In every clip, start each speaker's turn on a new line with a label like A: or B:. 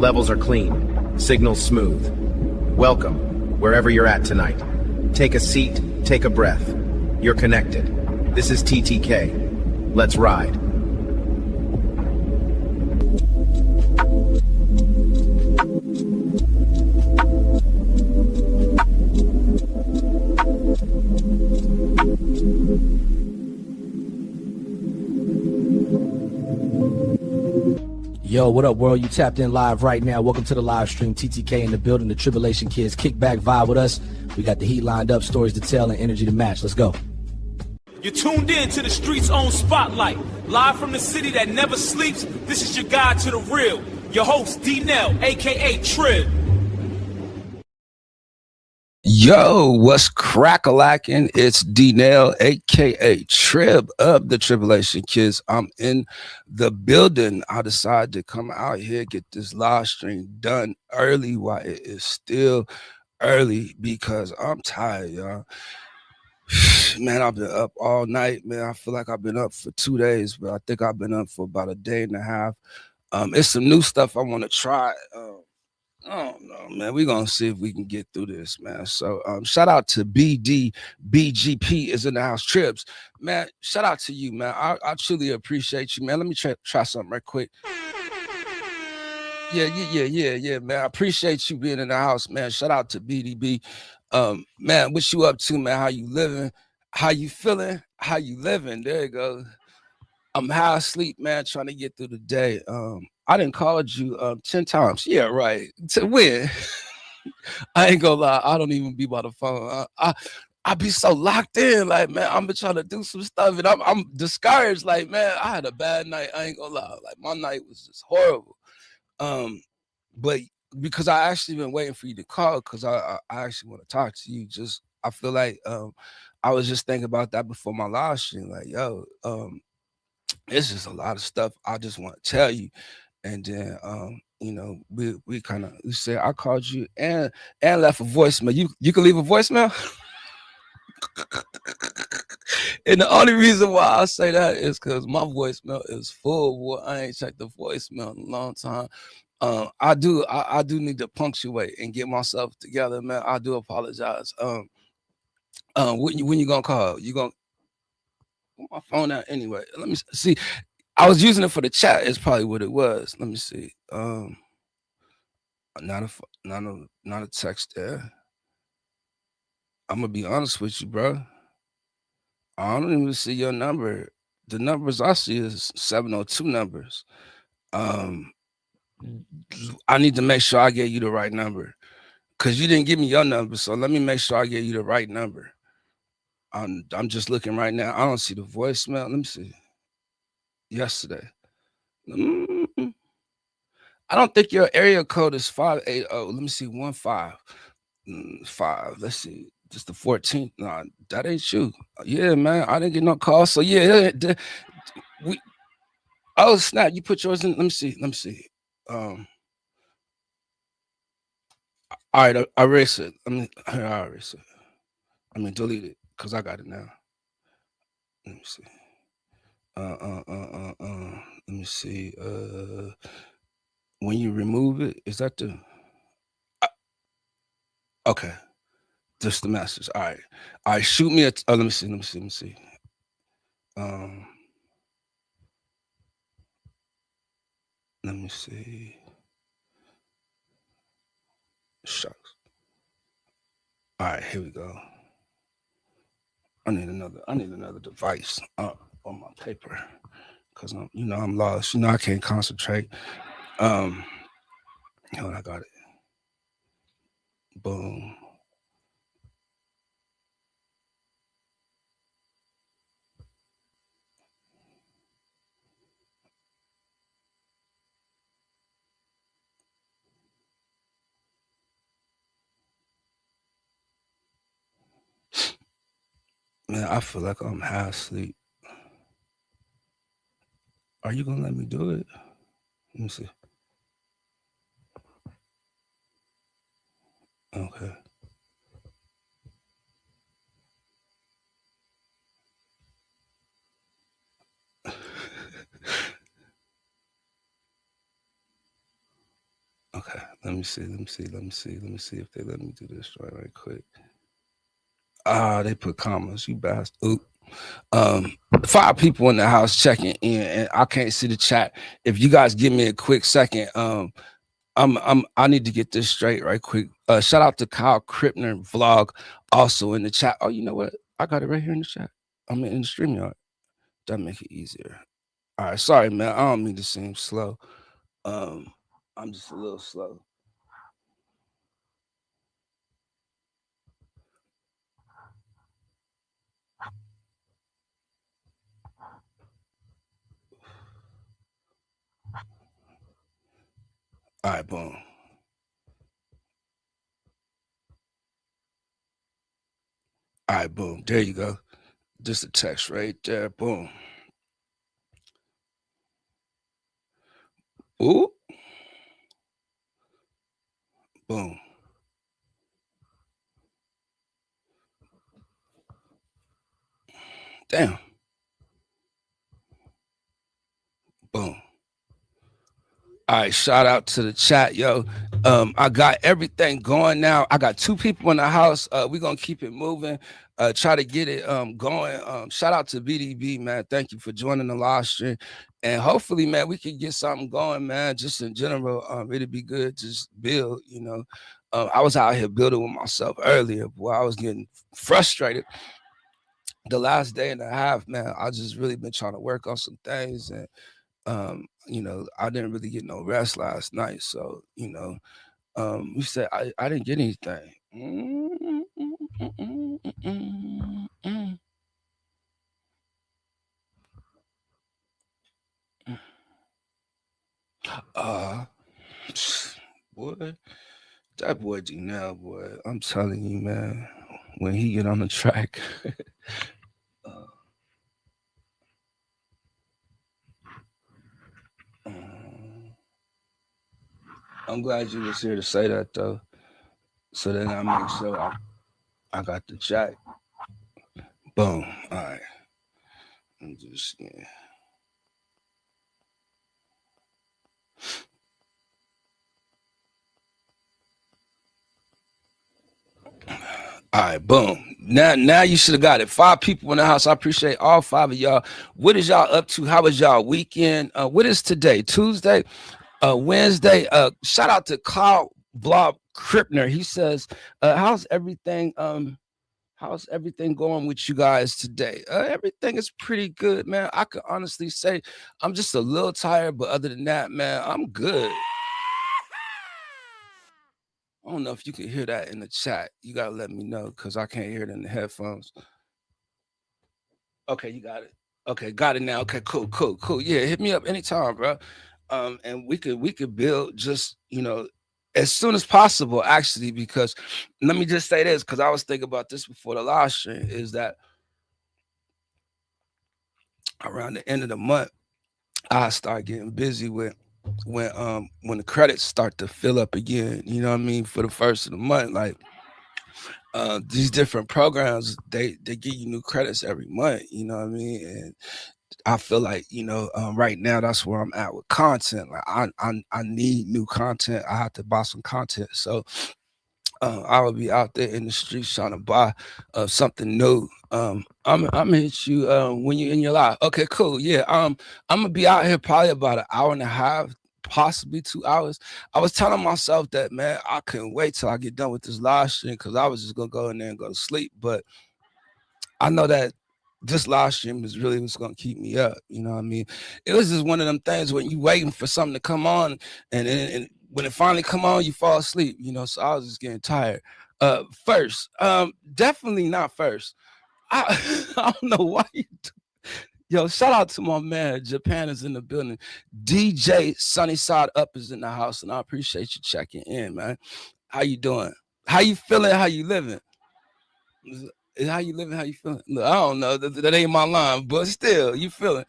A: Levels are clean, signals smooth. Welcome, wherever you're at tonight. Take a seat, take a breath. You're connected. This is TTK. Let's ride.
B: Yo, what up, world? You tapped in live right now. Welcome to the live stream. TTK in the building. The Tribulation Kids. Kick back, vibe with us. We got the heat lined up, stories to tell, and energy to match. Let's go.
C: You're tuned in to the streets' own spotlight. Live from the city that never sleeps, this is your guide to the real. Your host, D-Nell, a.k.a. Trib.
D: Yo, what's crack-a-lackin'? It's D-Nell, a.k.a. Trib of the Tribulation Kids. I'm in the building. I decided to come out here, get this live stream done early while it is still early because I'm tired, y'all. Man, I've been up all night, man. I feel like I've been up for 2 days, but I think I've been up for about a day and a half. It's some new stuff I want to try. I don't know, man. We're going to see if we can get through this, man. So shout out to BGP is in the house. Tribs, man, shout out to you, man. I truly appreciate you, man. Let me try something right quick. Yeah, man. I appreciate you being in the house, man. Shout out to BDB. Man, what you up to, man? How you living? How you feeling? How you living? There you go. I'm half asleep, man, trying to get through the day. I done called you 10 times. Yeah, right. To win. I ain't gonna lie. I don't even be by the phone. I be so locked in, like, man, I'm been trying to do some stuff and I'm discouraged. Like, man, I had a bad night. I ain't gonna lie. Like, my night was just horrible. But because I actually been waiting for you to call because I actually want to talk to you. Just I feel like I was just thinking about that before my live stream. Like, yo, it's just a lot of stuff I just want to tell you. And then you know, we said I called you and left a voicemail. You can leave a voicemail. And the only reason why I say that is because my voicemail is full. Boy, I ain't checked the voicemail in a long time. I do need to punctuate and get myself together, man. I do apologize. When you gonna call? You gonna put my phone out anyway? Let me see. I was using it for the chat. Is probably what it was. Let me see. Not a text there. I'm gonna be honest with you, bro. I don't even see your number. The numbers I see is 702 numbers. I need to make sure I get you the right number because you didn't give me your number. So let me make sure I get you the right number. I'm just looking right now. I don't see the voicemail. Let me see. Yesterday. I don't think your area code is 580. Let me see. 155. Let's see. Just the 14th. Nah, that ain't you. Yeah, man. I didn't get no call. So yeah, oh snap. You put yours in. Let me see. All right, I erase it. I erase it. Delete it because I got it now. Let me see. Let me see. When you remove it, is that the? Okay, just the message. All right. Shoot me a. Let me see. Let me see. Shucks. All right, here we go. I need another device on my paper because I'm lost. I can't concentrate. Hold on, I got it. Boom. Man, I feel like I'm half asleep. Are you gonna let me do it? Let me see. Okay. Okay. Let me see if they let me do this right quick. Ah, they put commas, you bastard. Oop. 5 people in the house checking in, and I can't see the chat. If you guys give me a quick second, I need to get this straight right quick. Shout out to Kyle Krippner vlog also in the chat. Oh, you know what? I got it right here in the chat. I'm in the StreamYard. That make it easier. All right, sorry, man. I don't mean to seem slow. I'm just a little slow. All right, boom. All right, boom. There you go. Just a text right there. Boom. Ooh. Boom. Damn. Boom. All right, shout out to the chat, yo. I got everything going now. I got 2 people in the house. We're gonna keep it moving, try to get it going. Shout out to BDB, man. Thank you for joining the live stream. And hopefully, man, we can get something going, man. Just in general, it'd be good to just build, you know. I was out here building with myself earlier, boy. I was getting frustrated the last day and a half, man. I just really been trying to work on some things, and you know, I didn't really get no rest last night. So, you know, we said I didn't get anything. Boy, that boy D now, boy. I'm telling you, man, when he get on the track. I'm glad you was here to say that, though, so then I make sure I got the chat. Boom. All right. I'm just, yeah. All right, boom. Now you should have got it. 5 people in the house. I appreciate all 5 of y'all. What is y'all up to? How was y'all weekend? What is today? Tuesday? Wednesday? Shout out to Kyle Blob Krippner. He says, how's everything going with you guys today? Everything is pretty good, man. I could honestly say I'm just a little tired, but other than that, man, I'm good. I don't know if you can hear that in the chat. You gotta let me know, because I can't hear it in the headphones. Okay, you got it. Okay, got it now. Okay, cool. Yeah, hit me up anytime, bro. And we could build just, you know, as soon as possible, actually, because let me just say this, because I was thinking about this before the live stream, is that around the end of the month, I start getting busy with when the credits start to fill up again, you know what I mean, for the first of the month. Like these different programs, they give you new credits every month, you know what I mean? And I feel like, you know, right now that's where I'm at with content. Like I need new content. I have to buy some content. So I will be out there in the streets trying to buy something new. I'm gonna hit you when you're in your live. Okay, cool. Yeah. I'm gonna be out here probably about an hour and a half, possibly 2 hours. I was telling myself that, man, I couldn't wait till I get done with this live stream, because I was just gonna go in there and go to sleep. But I know that this live stream is really what's gonna keep me up. You know what I mean? It was just one of them things when you waiting for something to come on, and when it finally come on, you fall asleep. You know, so I was just getting tired. First, definitely not first. I don't know why you do. Yo, shout out to my man. Japan is in the building. DJ Sunnyside Up is in the house, and I appreciate you checking in, man. How you doing? How you feeling? How you living? How you living? How you feeling? Look, I don't know. That ain't my line, but still, you feeling.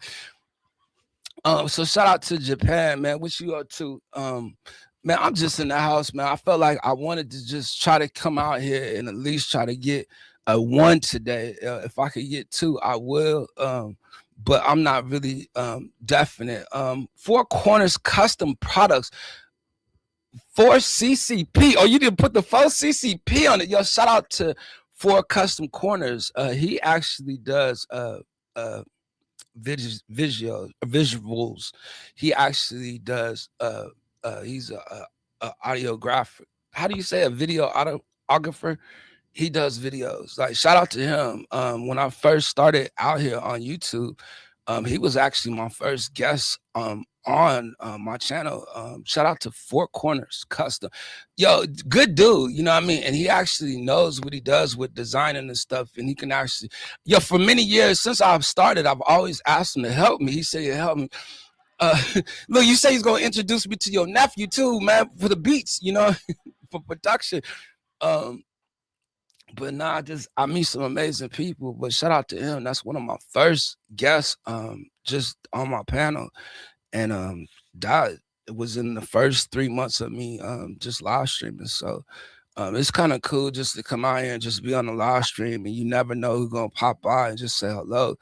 D: So shout out to Japan, man. What you up to? Man, I'm just in the house, man. I felt like I wanted to just try to come out here and at least try to get a 1 today. If I could get 2, I will. But I'm not really definite. 4 Corners Custom Products. 4CCP. Oh, you didn't put the 4CCP on it. Yo, shout out to 4 Custom Corners. He actually does visuals. He actually does he's a audiographer. How do you say a video autographer? He does videos. Like, shout out to him. When I first started out here on YouTube, he was actually my first guest on my channel. Shout out to 4 Corners Custom. Yo, good dude, you know what I mean? And he actually knows what he does with designing and stuff. And he can actually, yo, for many years since I've started, I've always asked him to help me. He said he'll help me. Look, you say he's gonna introduce me to your nephew too, man, for the beats, you know, for production. But nah, I meet some amazing people. But shout out to him. That's one of my first guests, just on my panel. And that was in the first 3 months of me just live streaming. So it's kind of cool just to come out here and just be on the live stream, and you never know who's gonna pop by and just say hello.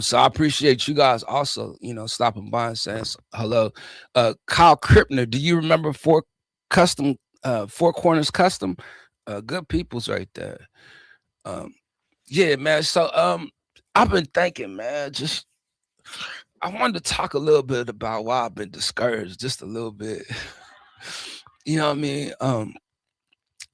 D: So I appreciate you guys also, you know, stopping by and saying hello. Kyle Krippner, do you remember 4 Corners Custom? Good people's right there. Yeah, man. So I've been thinking, man, just I wanted to talk a little bit about why I've been discouraged, just a little bit. You know what I mean?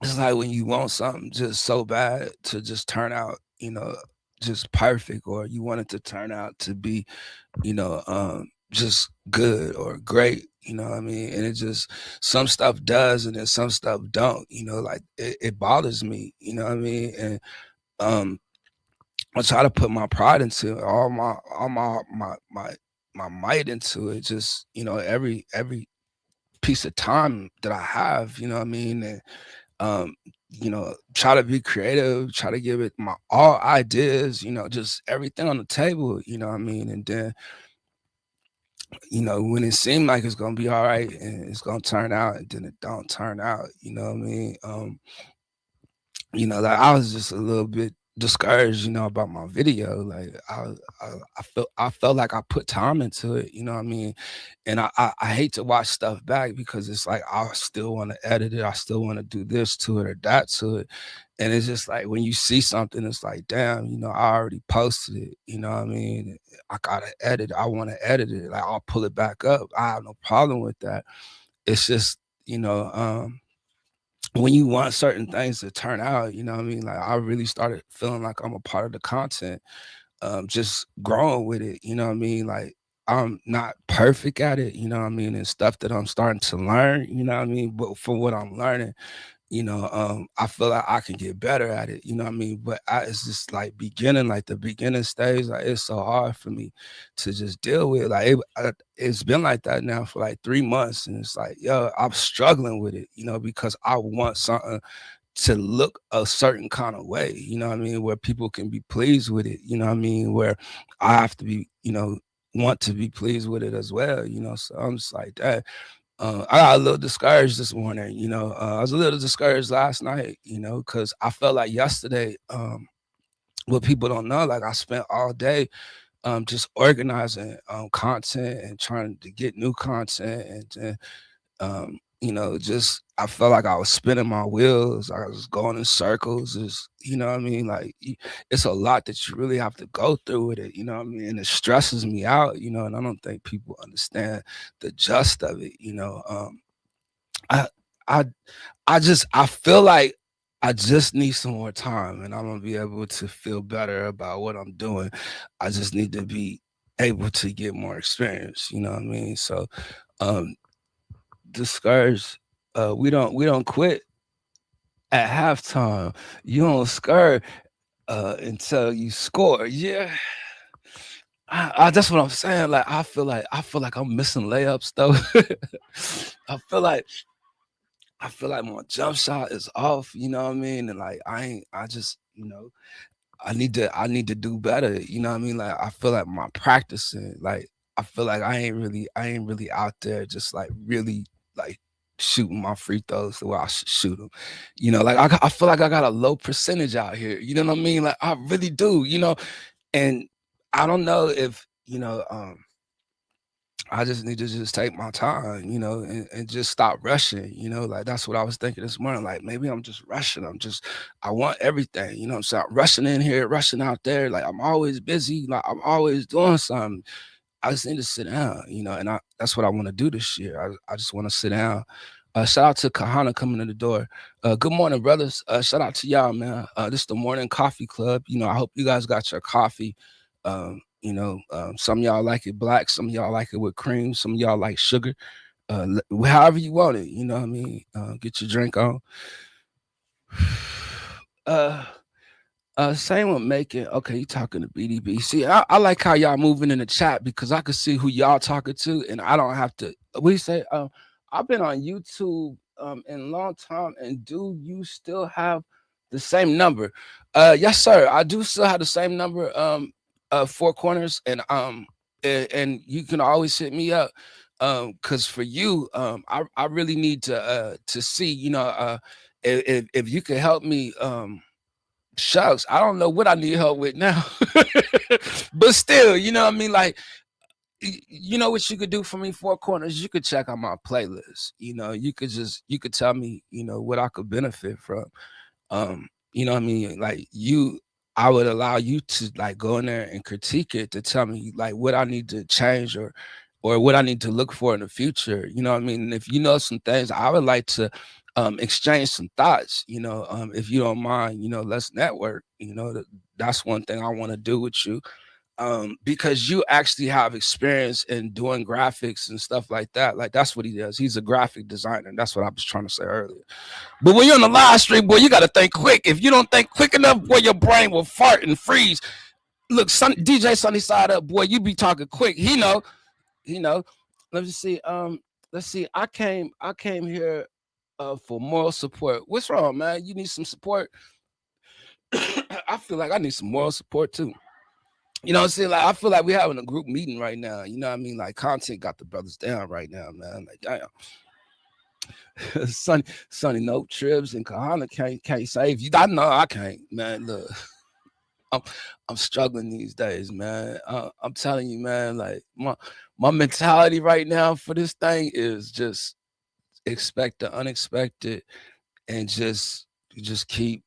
D: It's like when you want something just so bad to just turn out, you know, just perfect, or you want it to turn out to be, you know, just good or great, you know what I mean? And it just, some stuff does and then some stuff don't, you know, like it bothers me, you know what I mean? And I try to put my pride into it, all my might into it, just, you know, every piece of time that I have, you know what I mean? And you know, try to be creative, try to give it my all ideas, you know, just everything on the table, you know what I mean? And then, you know, when it seemed like it's gonna be all right and it's gonna turn out, and then it don't turn out, you know what I mean? You know, like I was just a little bit discouraged, you know, about my video. Like I felt like I put time into it, you know what I mean? And I hate to watch stuff back because it's like I still want to edit it, I still want to do this to it or that to it. And it's just like when you see something, it's like, damn, you know, I already posted it, you know what I mean? I gotta edit it, I want to edit it, like I'll pull it back up. I have no problem with that. It's just, you know, when you want certain things to turn out, you know what I mean? Like I really started feeling like I'm a part of the content, just growing with it, you know what I mean? Like I'm not perfect at it, you know what I mean? And stuff that I'm starting to learn, you know what I mean? But for what I'm learning, you know, I feel like I can get better at it, you know what I mean? But it's just like the beginning stage, like it's so hard for me to just deal with. Like it's been like that now for like 3 months, and it's like, yo, I'm struggling with it, you know, because I want something to look a certain kind of way, you know what I mean, where people can be pleased with it, you know what I mean, where I have to be, you know, want to be pleased with it as well, you know. So I'm just like that. I got a little discouraged this morning, you know. I was a little discouraged last night, you know, because I felt like yesterday, what people don't know, like I spent all day just organizing content and trying to get new content, and you know, just I felt like I was spinning my wheels. I was going in circles. You know what I mean? Like it's a lot that you really have to go through with it. You know what I mean? And it stresses me out. You know, and I don't think people understand the gist of it. You know, I feel like I just need some more time, and I'm gonna be able to feel better about what I'm doing. I just need to be able to get more experience. You know what I mean? So, discouraged. We don't quit at halftime. You don't score until you score. Yeah. That's what I'm saying. Like I feel like I'm missing layups though. I feel like my jump shot is off, you know what I mean? And like I just, you know, I need to do better, you know what I mean? Like I feel like my practicing, like I feel like I ain't really out there just like really like shooting my free throws the way I should shoot them. You know, like I feel like I got a low percentage out here. You know what I mean? Like I really do, you know. And I don't know if, you know, I just need to just take my time, you know, and just stop rushing, you know, like that's what I was thinking this morning. Like maybe I'm just rushing. I want everything, you know what I'm saying? I'm rushing in here, rushing out there. Like I'm always busy, like I'm always doing something. I just need to sit down, you know, and that's what I want to do this year. I just want to sit down. Shout out to Kahana coming in the door. Good morning, brothers. Shout out to y'all, man. This is the morning coffee club. You know, I hope you guys got your coffee. You know, some of y'all like it black, some of y'all like it with cream, some of y'all like sugar. However you want it, you know what I mean? Get your drink on. Same with making. Okay, you talking to BDB. See, I like how y'all moving in the chat because I can see who y'all talking to, and I don't have to. We say, I've been on YouTube in a long time, and do you still have the same number? Yes, sir. I do still have the same number. Four corners, and you can always hit me up. Because for you, I really need to see, you know, if you can help me. Shucks, I don't know what I need help with now, but still, you know what I mean? Like, you know what you could do for me, Four Corners? You could check out my playlist. You know, you could tell me, you know, what I could benefit from. You know what I mean? Like I would allow you to like go in there and critique it to tell me like what I need to change or what I need to look for in the future. You know what I mean? And if you know some things, I would like to exchange some thoughts, you know, if you don't mind, you know, let's network, you know, that's one thing I want to do with you. Because you actually have experience in doing graphics and stuff like that. Like that's what he does. He's a graphic designer. That's what I was trying to say earlier. But when you're on the live stream, boy, you got to think quick. If you don't think quick enough, boy, your brain will fart and freeze. Look, DJ Sunny Side Up, boy, you be talking quick. He know. Let me see. Let's see. I came here for moral support. What's wrong, man? You need some support? I feel like I need some moral support too. You know what I'm saying? Like I feel like we're having a group meeting right now. You know what I mean? Like content got the brothers down right now, man. Like damn. Sonny, no Tribs and Kahana can't save you. I know I can't, man. Look, I'm struggling these days, man. I'm telling you, man. Like my mentality right now for this thing is just expect the unexpected and just keep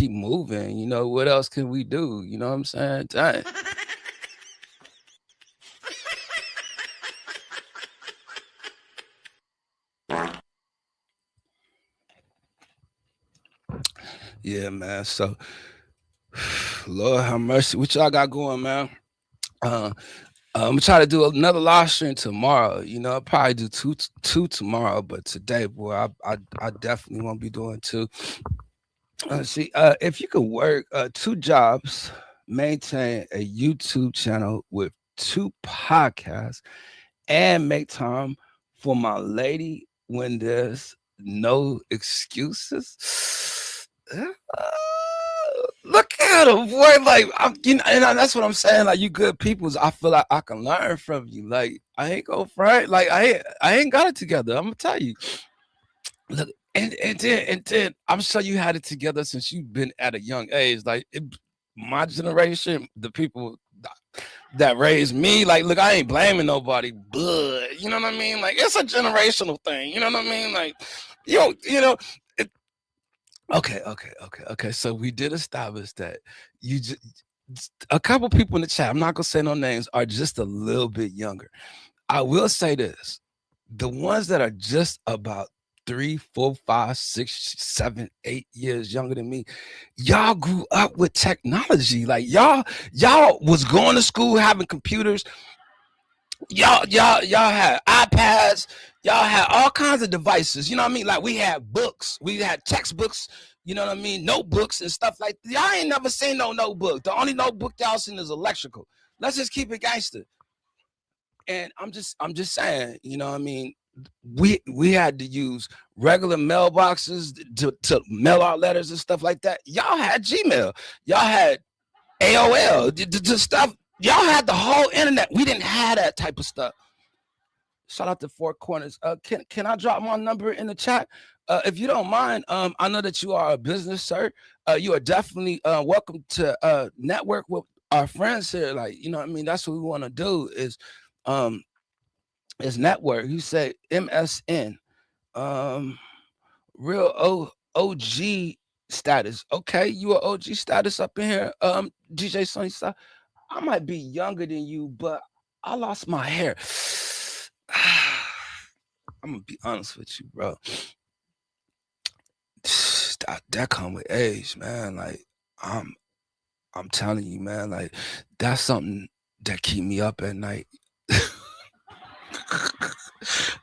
D: moving. You know, what else can we do? You know what I'm saying? Dang. Yeah, man. So Lord have mercy. What y'all got going, man? I'm gonna try to do another live stream tomorrow. You know, I'll probably do two tomorrow, but today, boy, I definitely won't be doing two. See, if you could work 2 jobs, maintain a YouTube channel with 2 podcasts, and make time for my lady when there's no excuses. Look at him, boy. Like you know, and that's what I'm saying. Like you good peoples, I feel like I can learn from you. Like I ain't go front. Like I ain't got it together. I'm gonna tell you. Look, and then I'm sure you had it together since you've been at a young age. Like my generation, the people that raised me, like, look, I ain't blaming nobody, but you know what I mean? Like, it's a generational thing. You know what I mean? Like, you know. Okay. So we did establish that you just a couple people in the chat, I'm not gonna say no names, are just a little bit younger. I will say this: the ones that are just about 3, 4, 5, 6, 7, 8 years younger than me, y'all grew up with technology. Like y'all was going to school having computers. Y'all had iPads, y'all had all kinds of devices, you know what I mean? Like we had books, we had textbooks, you know what I mean? Notebooks and stuff like that. Y'all ain't never seen no notebook. The only notebook y'all seen is electrical. Let's just keep it gangster. And I'm just saying, you know what I mean? We had to use regular mailboxes to mail our letters and stuff like that. Y'all had Gmail, y'all had AOL, the stuff. Y'all had the whole internet. We didn't have that type of stuff. Shout out to Four Corners. Can I drop my number in the chat? If you don't mind, I know that you are a business, sir. You are definitely welcome to network with our friends here. Like, you know what I mean? That's what we want to do is It's network. You say MSN. Real OG status. Okay, you a OG status up in here. DJ Sunny Star. I might be younger than you, but I lost my hair. I'm gonna be honest with you, bro. That come with age, man. Like I'm telling you, man. Like that's something that keep me up at night.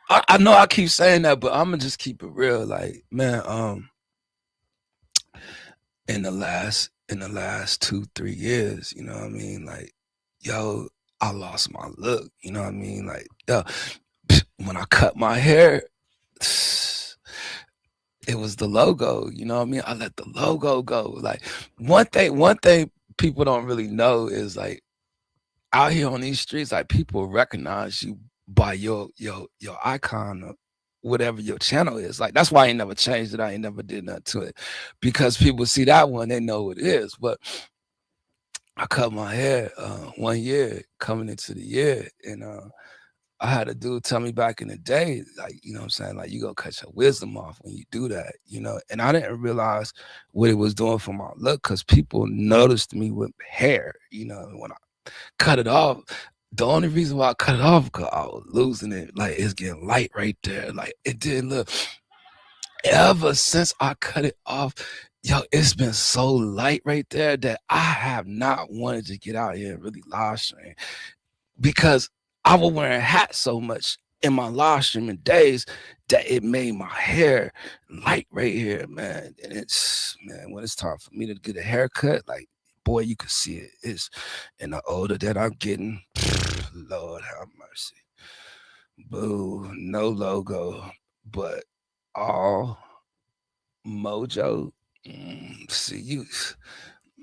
D: I know I keep saying that, but I'm gonna just keep it real. Like, man, in the last 2-3 years, you know what I mean? Like, yo, I lost my look, you know what I mean? Like, yo, when I cut my hair, it was the logo, you know what I mean? I let the logo go. Like, one thing people don't really know is like out here on these streets, like people recognize you by your icon or whatever your channel is. Like that's why I ain't never changed it. I ain't never did nothing to it, because people see that one, they know what it is. But I cut my hair 1 year coming into the year, and I had a dude tell me back in the day, like, you know what I'm saying, like, you gonna cut your wisdom off when you do that, you know. And I didn't realize what it was doing for my look, because people noticed me with hair, you know. When I cut it off, the only reason why I cut it off because I was losing it. Like, it's getting light right there. Like, it didn't look. Ever since I cut it off, yo, it's been so light right there that I have not wanted to get out here and really live stream, because I was wearing hats so much in my live streaming days that it made my hair light right here, man. And it's, man, when it's time for me to get a haircut, like, boy, you can see it. It's, and the older that I'm getting, Lord have mercy. Boo, no logo, but all mojo. See, you,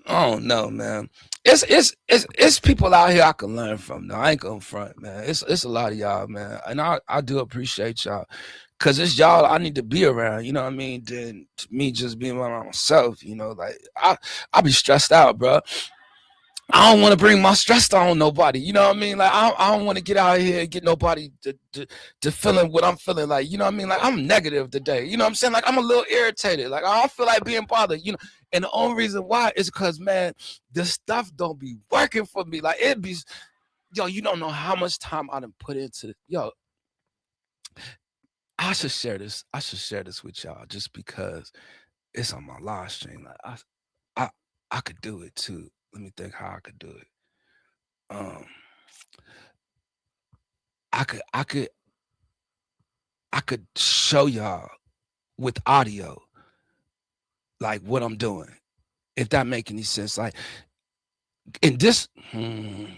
D: I don't know, man. It's people out here I can learn from. No, I ain't gonna front, man. It's a lot of y'all, man, and I do appreciate y'all, cause it's y'all I need to be around. You know what I mean? Than me just being by myself. You know, like I be stressed out, bro. I don't want to bring my stress on nobody. You know what I mean? Like I don't want to get out here and get nobody to feeling what I'm feeling. Like, you know what I mean? Like I'm negative today. You know what I'm saying? Like I'm a little irritated. Like I don't feel like being bothered. You know, and the only reason why is because, man, this stuff don't be working for me. Like it be, yo, you don't know how much time I done put into it. Yo, I should share this. I should share this with y'all just because it's on my live stream. Like I could do it too. Let me think how I could do it. I could show y'all with audio like what I'm doing, if that make any sense. Like in this, I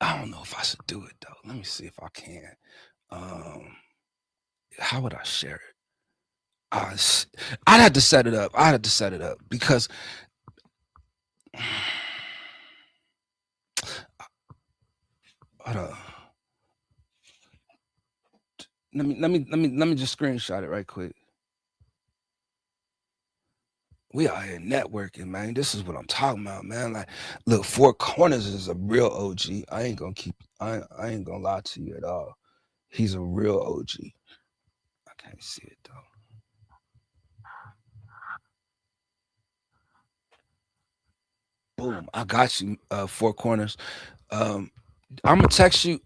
D: don't know if I should do it though. Let me see if I can. How would I share it? I'd have to set it up. I'd have to set it up because hold on. Let me just screenshot it right quick. We out here networking, man. This is what I'm talking about, man. Like, look, Four Corners is a real OG. I ain't gonna lie to you at all. He's a real OG. I can't see it though. Boom, I got you, Four Corners. I'm gonna text you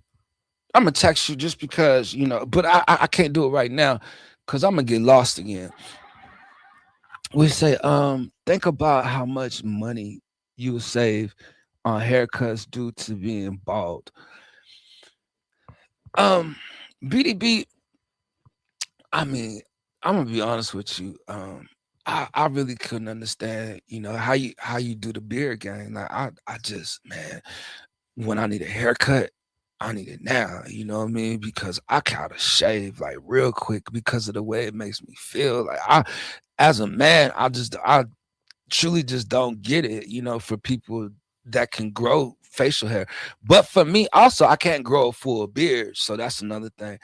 D: just because, you know, but I can't do it right now because I'm gonna get lost again. We say, think about how much money you will save on haircuts due to being bald. BDB, I mean, I'm gonna be honest with you. I really couldn't understand, you know, how you do the beard game. Like I just, man, when I need a haircut, I need it now. You know what I mean? Because I gotta shave like real quick because of the way it makes me feel. Like as a man, I truly just don't get it. You know, for people that can grow facial hair, but for me also, I can't grow a full beard, so that's another thing.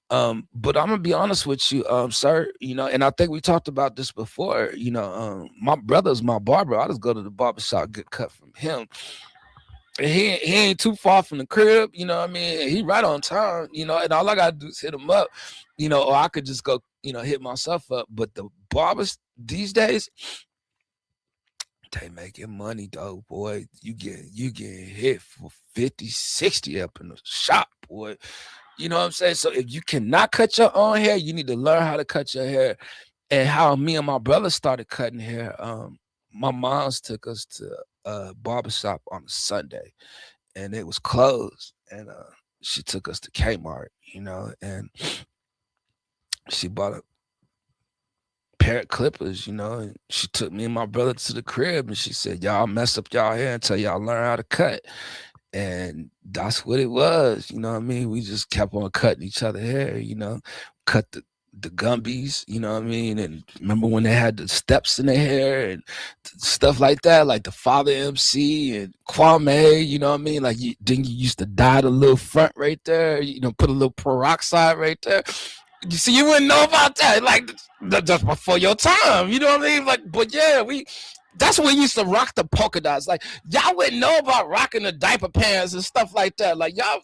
D: But I'm gonna be honest with you, sir, you know, and I think we talked about this before, you know, my brother's my barber. I just go to the barber shop, get cut from him. he ain't too far from the crib, you know what I mean? He right on time, you know, and all I gotta do is hit him up, you know, or I could just go, you know, hit myself up. But the barbers these days, they making money though, boy. You get hit for 50, 60 up in the shop, boy. You know what I'm saying? So if you cannot cut your own hair, you need to learn how to cut your hair. And how me and my brother started cutting hair. My mom's took us to a barbershop on a Sunday, and it was closed. And she took us to Kmart, you know, and she bought a pair of clippers, you know, and she took me and my brother to the crib, and she said, "Y'all mess up y'all hair until y'all learn how to cut." And that's what it was, you know what I mean? We just kept on cutting each other hair, you know, cut the Gumbies, you know what I mean? And remember when they had the steps in their hair and stuff like that, like the Father MC and Kwame, you know what I mean? Like then you used to dye the little front right there, you know, put a little peroxide right there. You see, you wouldn't know about that, like just before your time, you know what I mean? Like, but yeah, that's when we used to rock the polka dots. Like, y'all wouldn't know about rocking the diaper pants and stuff like that. Like, y'all,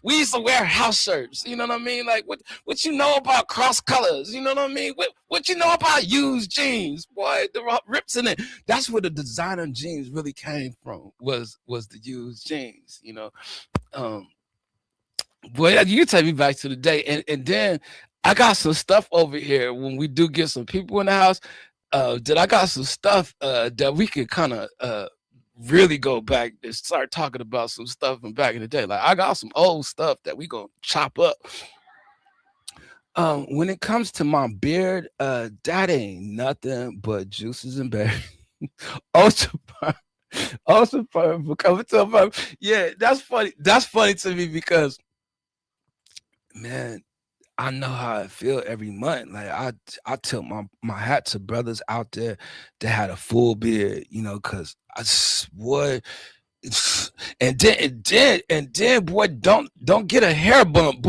D: we used to wear house shirts. You know what I mean? Like, what you know about cross colors? You know what I mean? What you know about used jeans? Boy, the rips in it. That's where the designer jeans really came from, was the used jeans, you know? Boy, you take me back to the day. And then I got some stuff over here when we do get some people in the house. That I got some stuff that we could kind of really go back and start talking about some stuff from back in the day. Like, I got some old stuff that we gonna chop up. When it comes to my beard, that ain't nothing but juices and berries. Ultra Perm coming to a perm. Yeah, that's funny. That's funny to me because, man, I know how I feel every month. Like I tilt my hat to brothers out there that had a full beard, you know, cause boy, and then boy, don't get a hair bump.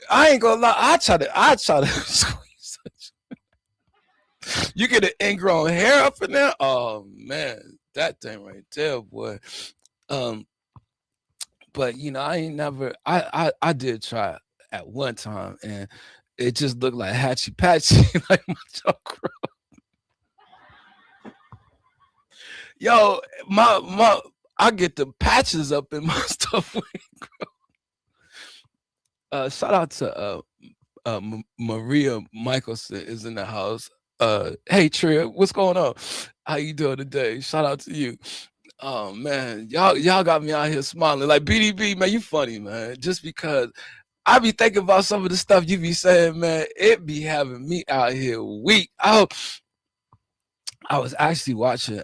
D: I ain't gonna lie, I try to squeeze. You get an ingrown hair up in there. Oh man, that thing right there, boy. But you know, I ain't never. I did try at one time, and it just looked like Hatchy Patchy, like my Crow. Yo, my I get the patches up in my stuff. Shout out to Maria Michelson is in the house. Hey Tria, what's going on? How you doing today? Shout out to you. Oh man, y'all got me out here smiling. Like BDB, man, you funny, man. Just because I be thinking about some of the stuff you be saying, man, it be having me out here weak. I was actually watching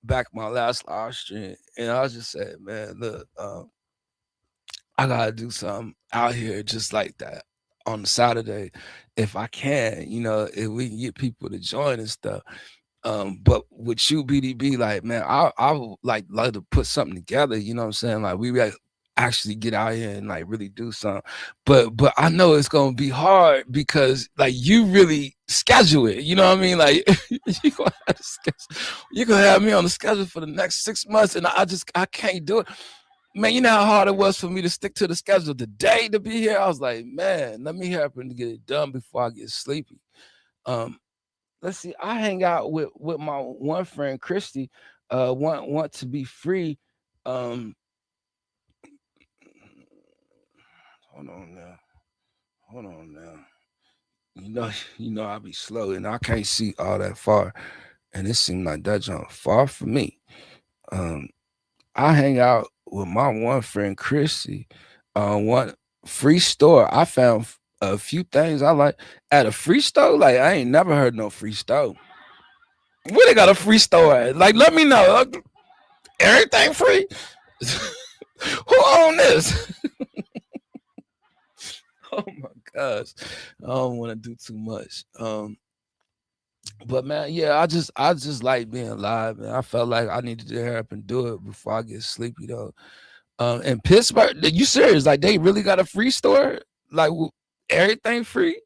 D: back my last live stream, and I was just saying, man, look, I gotta do something out here just like that on the Saturday if I can, you know, if we can get people to join and stuff. But with you, BDB, like, man, I would like to put something together, you know what I'm saying? Like, we actually get out here and like really do something. But I know it's gonna be hard because like you really schedule it, you know what I mean? Like you're gonna have me on the schedule for the next 6 months, and I can't do it. Man, you know how hard it was for me to stick to the schedule today to be here. I was like, man, let me happen to get it done before I get sleepy. Let's see. I hang out with my one friend Christy. Want to be free. Hold on now. You know I'll be slow and I can't see all that far, and it seemed like that jump far from me. I hang out with my one friend Chrissy. One free store. I found a few things I like at a free store. Like, I ain't never heard no free store. Where they got a free store at? Like, let me know. Everything free? Who own this? Oh my gosh. I don't want to do too much. But man, yeah, I just like being live, man. I felt like I needed to hurry up and do it before I get sleepy though. In Pittsburgh, you serious? Like, they really got a free store? Like, everything free?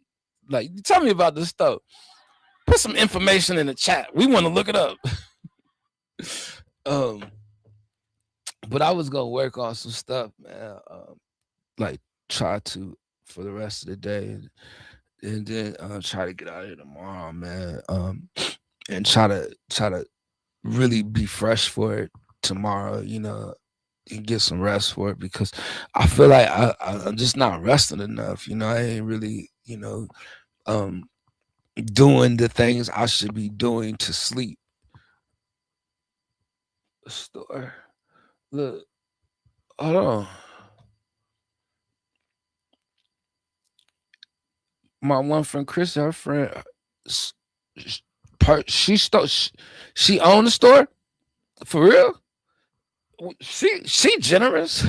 D: Like, tell me about this stuff. Put some information in the chat. We want to look it up. But I was gonna work on some stuff, man. Like try to for the rest of the day, and then try to get out of here tomorrow, man. And try to really be fresh for it tomorrow, you know, and get some rest for it, because I feel like I'm just not resting enough. You know, I ain't really, you know, doing the things I should be doing to sleep. Store. Look, hold on. My one friend Chris, her friend, she owned the store for real. She generous.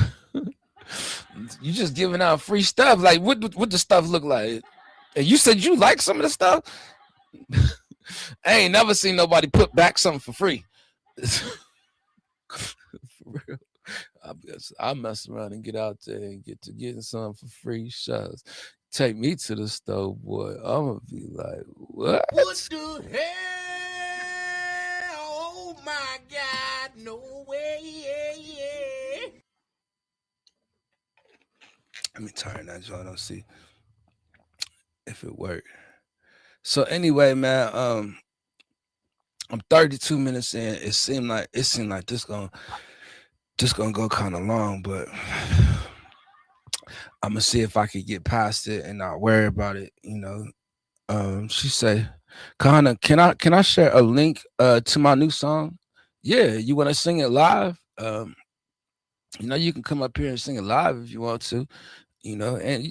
D: You just giving out free stuff. Like what the stuff look like? And you said you like some of the stuff. I ain't never seen nobody put back something for free. For real. I mess around and get out there and get to getting something for free. Shucks. Take me to the store, boy. I'm gonna be like, what?
E: What the hell? Oh my God, no way.
D: Let me turn that joint on, see if it worked. So anyway, man, I'm 32 minutes in. It seemed like this gonna go kind of long, but I'm gonna see if I could get past it and not worry about it. You know, she say, "Kahana, can I share a link to my new song? Yeah, you want to sing it live? You know, you can come up here and sing it live if you want to. You know, and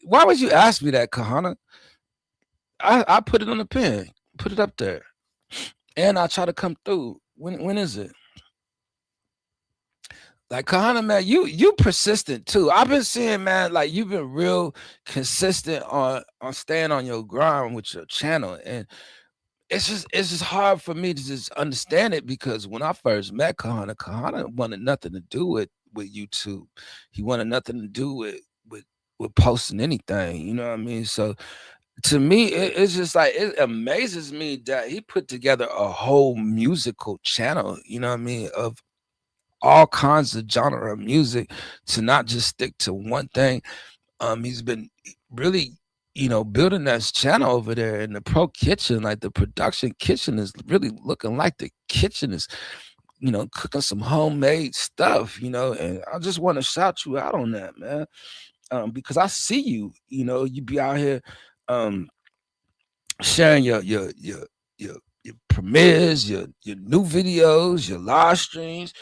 D: why would you ask me that, Kahana? I put it on the pen, put it up there, and I try to come through. When is it? Like Kahana, man, you persistent too. I've been seeing, man, like you've been real consistent on staying on your grind with your channel, and it's just hard for me to just understand it, because when I first met Kahana wanted nothing to do with YouTube. He wanted nothing to do with posting anything. You know what I mean? So to me, it's just like it amazes me that he put together a whole musical channel. You know what I mean? Of all kinds of genre of music, to not just stick to one thing. He's been really, you know, building that channel over there in the pro kitchen. Like the production kitchen is really looking like the kitchen is, you know, cooking some homemade stuff, you know. And I just want to shout you out on that, man. Because I see you, you know, you be out here sharing your premieres, your new videos, your live streams.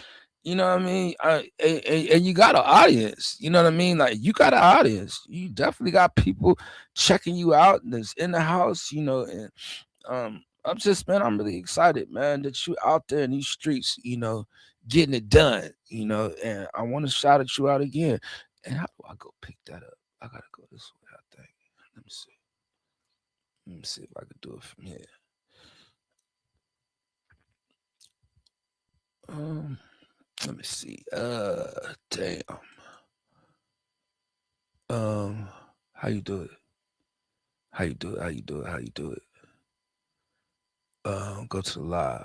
D: You know what I mean? And you got an audience. You know what I mean? Like you got an audience. You definitely got people checking you out that's in the house. You know, and I'm really excited, man, that you out there in these streets. You know, getting it done. You know, and I want to shout at you out again. And how do I go pick that up? I gotta go this way, I think. Let me see. Let me see if I can do it from here. Let me see. Damn. How you do it? How you do it? How you do it? How you do it? Go to the live.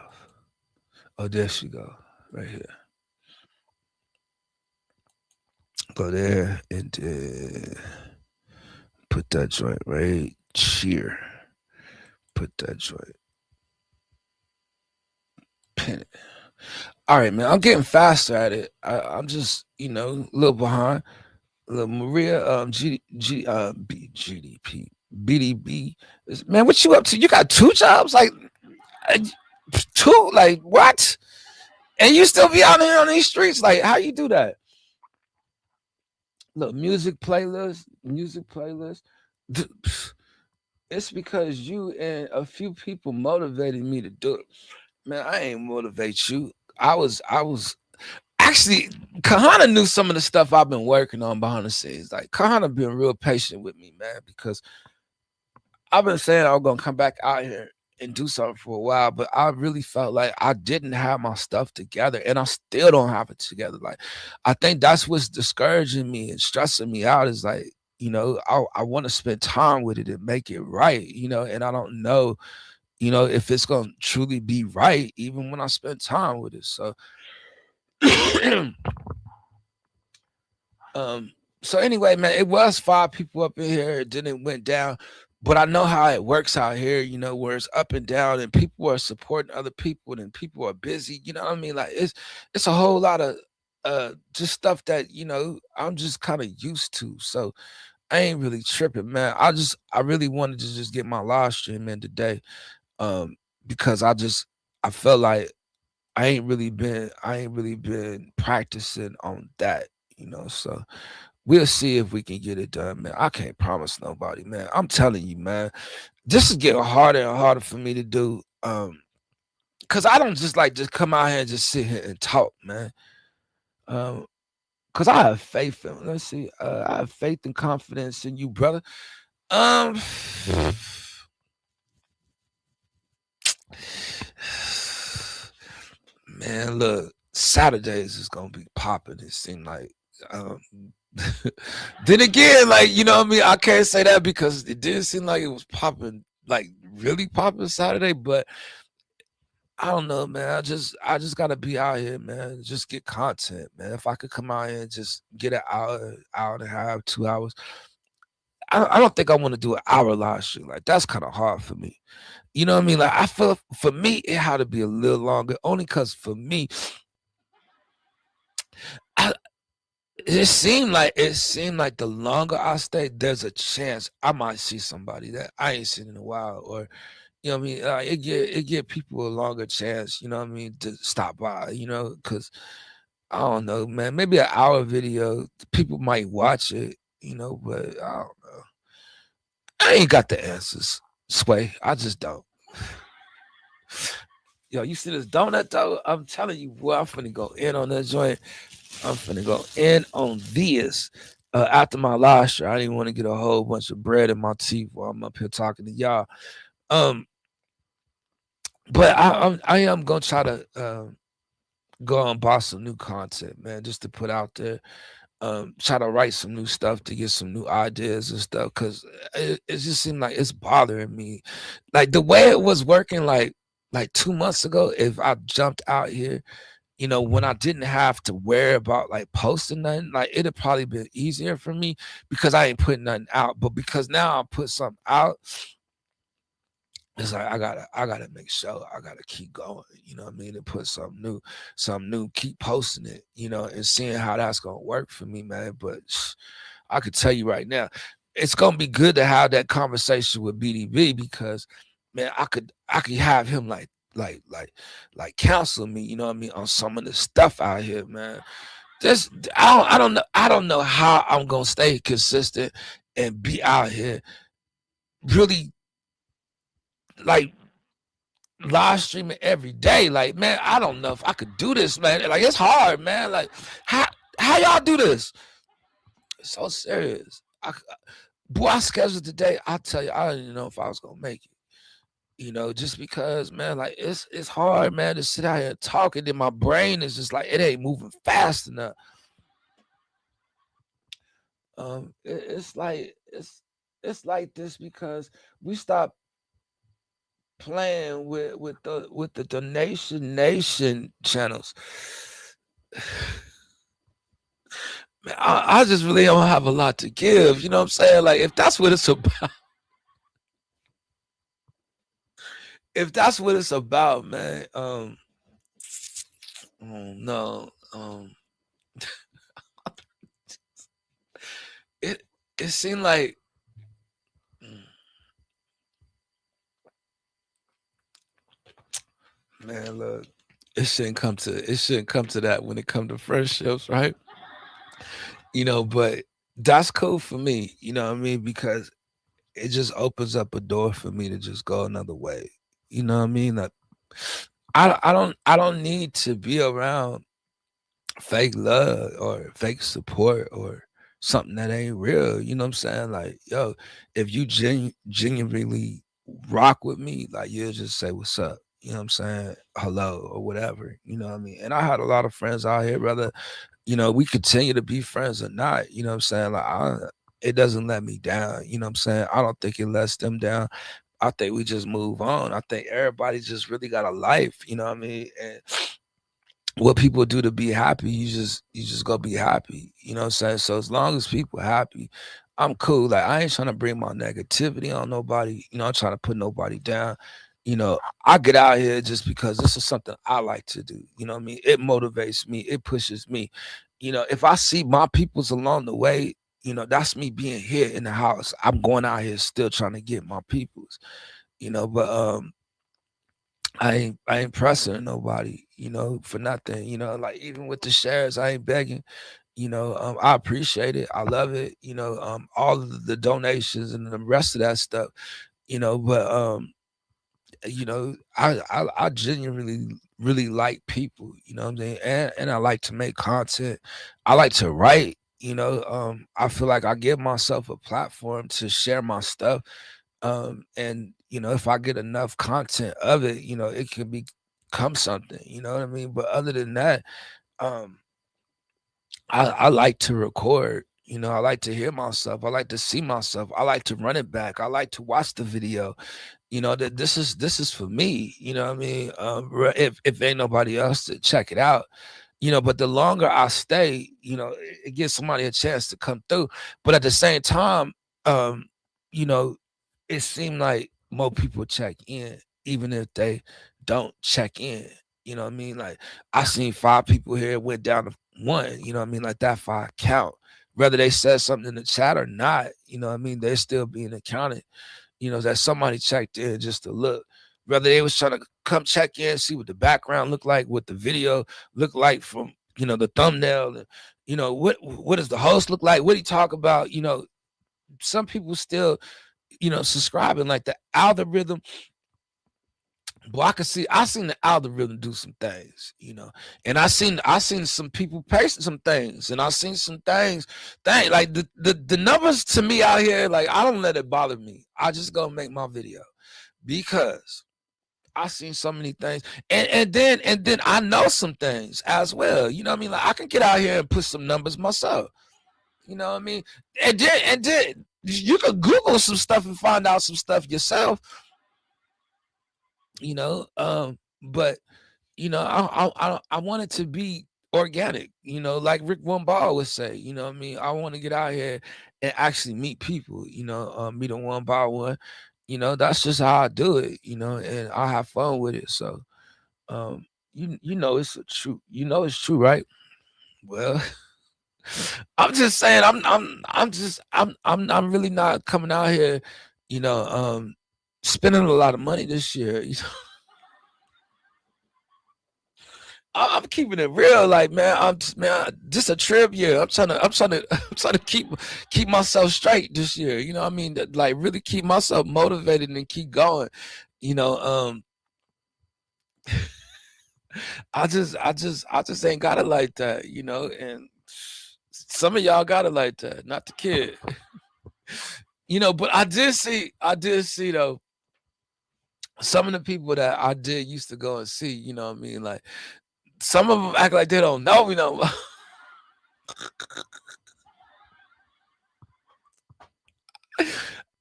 D: Oh, there she go. Right here. Go there and then put that joint right here. Put that joint. Pin it. All right, man. I'm getting faster at it. I'm just, you know, a little behind. Little Maria, GDP, BDB. Man, what you up to? You got 2 jobs? Like 2? Like what? And you still be out here on these streets? Like how you do that? Look, music playlist. It's because you and a few people motivated me to do it. Man, I ain't motivate you. I was actually, Kahana knew some of the stuff I've been working on behind the scenes. Like Kahana been real patient with me, man, because I've been saying I was gonna come back out here and do something for a while, but I really felt like I didn't have my stuff together, and I still don't have it together. Like I think that's what's discouraging me and stressing me out, is like, you know, I want to spend time with it and make it right, you know, and I don't know, you know, if it's gonna truly be right, even when I spend time with it. So um so anyway, man, it was 5 people up in here, then it went down. But I know how it works out here, you know, where it's up and down and people are supporting other people and people are busy, you know what I mean? Like it's a whole lot of just stuff that, you know, I'm just kind of used to. So I ain't really tripping, man. I really wanted to just get my live stream in today. Because I felt like I ain't really been practicing on that, you know. So we'll see if we can get it done, man. I can't promise nobody, man. I'm telling you, man. This is getting harder and harder for me to do. Cause I don't just come out here and just sit here and talk, man. Cause I have faith in, let's see, I have faith and confidence in you, brother. Um Man, look, Saturdays is gonna be popping. It seemed like. Um, then again, like, you know what I mean. I can't say that because it didn't seem like it was popping, like really popping Saturday. But I don't know, man. I just gotta be out here, man. Just get content, man. If I could come out here and just get an hour and a half, 2 hours. I don't think I want to do an hour live stream. Like that's kind of hard for me. You know what I mean? Like I feel for me it had to be a little longer, only because for me, it seemed like the longer I stay, there's a chance I might see somebody that I ain't seen in a while, or you know what I mean. It get people a longer chance, you know what I mean, to stop by, you know, because I don't know, man. Maybe an hour video, people might watch it, you know, but I don't know. I ain't got the answers, Sway. I just don't. Yo, you see this donut though? I'm telling you, boy, I'm finna go in on that joint. I'm finna go in on this. After my last year, I didn't want to get a whole bunch of bread in my teeth while I'm up here talking to y'all. Um, but I am gonna try to go and buy some new content, man, just to put out there. Try to write some new stuff to get some new ideas and stuff, because it just seemed like it's bothering me. Like the way it was working, like 2 months ago, if I jumped out here, you know, when I didn't have to worry about like posting nothing, like it'd probably been easier for me because I ain't putting nothing out. But because now I put something out, it's like I gotta make sure I gotta keep going, you know what I mean, and put something new, keep posting it, you know, and seeing how that's gonna work for me, man. But I could tell you right now, it's gonna be good to have that conversation with BDB, because man, I could have him like counsel me, you know what I mean, on some of the stuff out here, man. Just I don't know how I'm gonna stay consistent and be out here really like live streaming every day. Like, man, I don't know if I could do this, man. Like, it's hard, man. Like, how y'all do this? It's so serious. Boy, I scheduled today. I tell you, I didn't even know if I was gonna make it. You know, just because, man, like it's hard, man, to sit out here and talk, and then my brain is just like it ain't moving fast enough. It's like it's like this because we stopped playing with the donation nation channels. Man, I just really don't have a lot to give. You know what I'm saying? Like if that's what it's about, if that's what it's about, man. Oh no. It it seemed like man, look, it shouldn't come to that when it comes to friendships, right? You know, but that's cool for me, you know what I mean? Because it just opens up a door for me to just go another way. You know what I mean? Like I don't need to be around fake love or fake support or something that ain't real. You know what I'm saying? Like, yo, if you genuinely rock with me, like you'll just say what's up. You know what I'm saying? Hello or whatever. You know what I mean? And I had a lot of friends out here, brother. You know, we continue to be friends or not. You know what I'm saying? Like it doesn't let me down. You know what I'm saying? I don't think it lets them down. I think we just move on. I think everybody just really got a life, you know what I mean? And what people do to be happy, you just go be happy. You know what I'm saying? So as long as people happy, I'm cool. Like I ain't trying to bring my negativity on nobody. You know, I'm trying to put nobody down. You know, I get out here just because this is something I like to do. You know what I mean? It motivates me, it pushes me. You know, if I see my peoples along the way, you know, that's me being here in the house. I'm going out here still trying to get my peoples, you know, but I ain't pressing nobody, you know, for nothing, you know, like even with the shares, I ain't begging, you know, I appreciate it. I love it, you know, all of the donations and the rest of that stuff, you know, but you know, I genuinely really like people, you know what I'm saying? And I like to make content. I like to write, you know, I feel like I give myself a platform to share my stuff. And you know, if I get enough content of it, you know, it can become something, you know what I mean? But other than that, um, I like to record, you know, I like to hear myself, I like to see myself, I like to run it back, I like to watch the video, you know, that this is for me, you know what I mean? If ain't nobody else to check it out, you know, but the longer I stay, you know, it gives somebody a chance to come through. But at the same time, um, you know, it seemed like more people check in, even if they don't check in. You know what I mean? Like I seen 5 people here, it went down to 1, you know what I mean? Like that 5 count. Whether they said something in the chat or not, you know what I mean? They're still being accounted, you know, that somebody checked in just to look. Whether they was trying to come check in, see what the background looked like, what the video looked like from, you know, the thumbnail, and, you know, what does the host look like? What he talk about? You know, some people still, you know, subscribing, like the algorithm. Boy, I seen the algorithm do some things, you know, and I seen some people paste some things, and I seen some things like the numbers to me out here, like I don't let it bother me. I just go make my video because I seen so many things, and then I know some things as well. You know what I mean? Like I can get out here and put some numbers myself. You know what I mean? And then you could Google some stuff and find out some stuff yourself. You know, but you know, I want it to be organic. You know, like Rick One Ball would say. You know what I mean? I want to get out here and actually meet people. You know, meet them one by one. You know, that's just how I do it. You know, and I have fun with it. So, you know, it's a true. You know, it's true, right? Well. I'm just saying I'm really not coming out here, you know, spending a lot of money this year. You know? I'm keeping it real, like man, just a trip year. I'm trying to keep myself straight this year. You know what I mean? Like really keep myself motivated and keep going. You know, I just ain't got it like that, you know, and some of y'all got it like that, not the kid. You know, but I did see though, some of the people that I did used to go and see, you know what I mean? Like some of them act like they don't know me no more.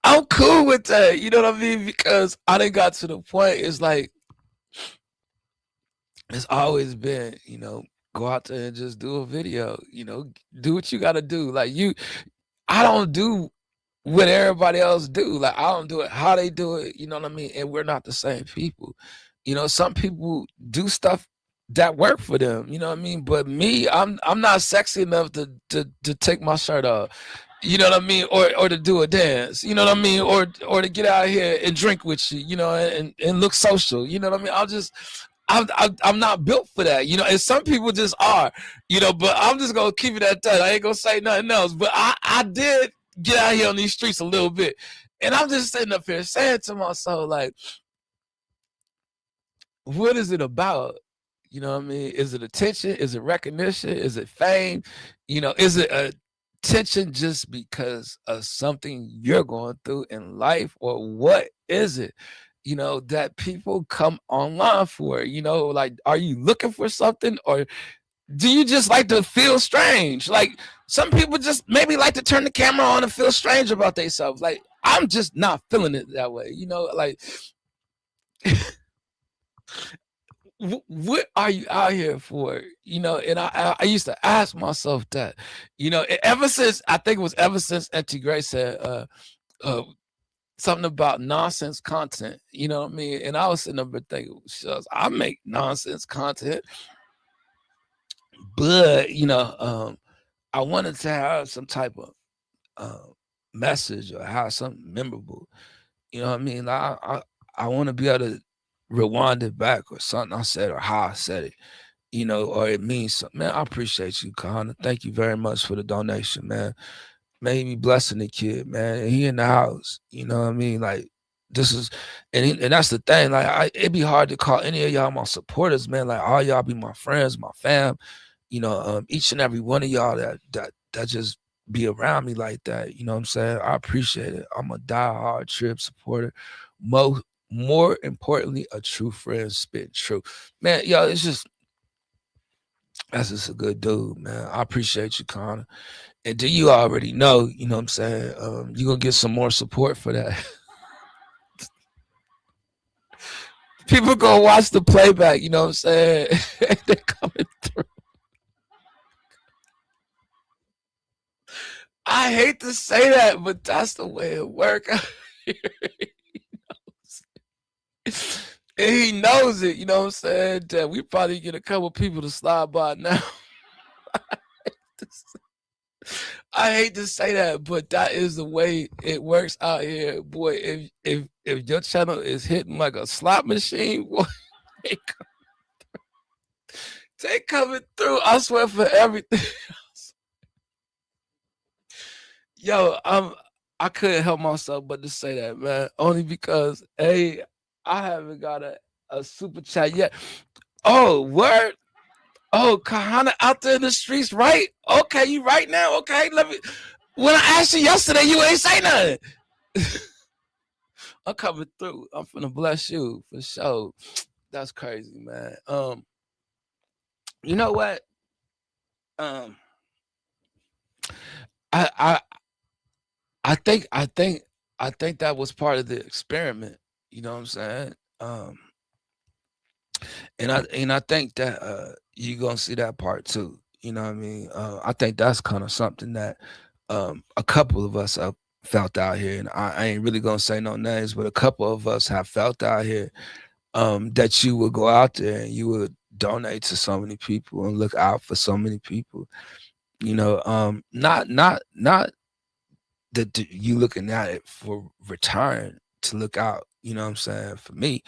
D: I'm cool with that, you know what I mean? Because I done got to the point, it's like it's always been, you know, go out there and just do a video, you know, do what you gotta do. Like I don't do what everybody else do. Like I don't do it how they do it, you know what I mean? And we're not the same people. You know, some people do stuff that work for them, you know what I mean? But me, I'm not sexy enough to take my shirt off. You know what I mean? Or to do a dance, you know what I mean? Or to get out here and drink with you, you know, and look social, you know what I mean? I'm not built for that, you know, and some people just are, you know, but I'm just gonna keep it at that. I ain't gonna say nothing else. But I did get out here on these streets a little bit. And I'm just sitting up here saying to myself, like, what is it about? You know what I mean? Is it attention? Is it recognition? Is it fame? You know, is it attention just because of something you're going through in life? Or what is it, you know, that people come online for? You know, like, are you looking for something, or do you just like to feel strange? Like some people just maybe like to turn the camera on and feel strange about themselves. Like I'm just not feeling it that way, you know, like what are you out here for? You know, and I used to ask myself that, you know, ever since I think it was ever since Auntie Grace said uh something about nonsense content, you know what I mean? And I was sitting up there thinking, shucks, I make nonsense content, but you know, I wanted to have some type of message or have something memorable. You know what I mean? Like, I want to be able to rewind it back or something I said or how I said it, you know, or it means something. Man, I appreciate you, Connor. Thank you very much for the donation, man. May he be blessing the kid, man. And he in the house, you know what I mean? Like, this is, and that's the thing. Like, it'd be hard to call any of y'all my supporters, man. Like, all y'all be my friends, my fam. You know, each and every one of y'all that just be around me like that. You know what I'm saying? I appreciate it. I'm a diehard Trip supporter. More importantly, a true friend, spit true. Man, yo, it's just that's just a good dude, man. I appreciate you, Connor. And do you already know, you know what I'm saying? You're gonna get some more support for that. People gonna watch the playback, you know what I'm saying? They're coming through. I hate to say that, but that's the way it works. And he knows it, you know what I'm saying? That we probably get a couple people to slide by now. I hate to say that, but that is the way it works out here, boy. If your channel is hitting like a slot machine, boy, they coming through. I swear for everything. Yo, I couldn't help myself but to say that, man. Only because I haven't got a super chat yet. Oh, word. Oh, Kahana out there in the streets, right? Okay, you right now. Okay, let me. When I asked you yesterday, you ain't say nothing. I'm coming through. I'm finna bless you for sure. That's crazy, man. You know what? I I think that was part of the experiment. You know what I'm saying? And I think that you're gonna see that part too. You know what I mean? I think that's kind of something that a couple of us have felt out here, and I ain't really gonna say no names, but a couple of us have felt out here that you would go out there and you would donate to so many people and look out for so many people. You know, not that you looking at it for return to look out. You know what I'm saying? For me,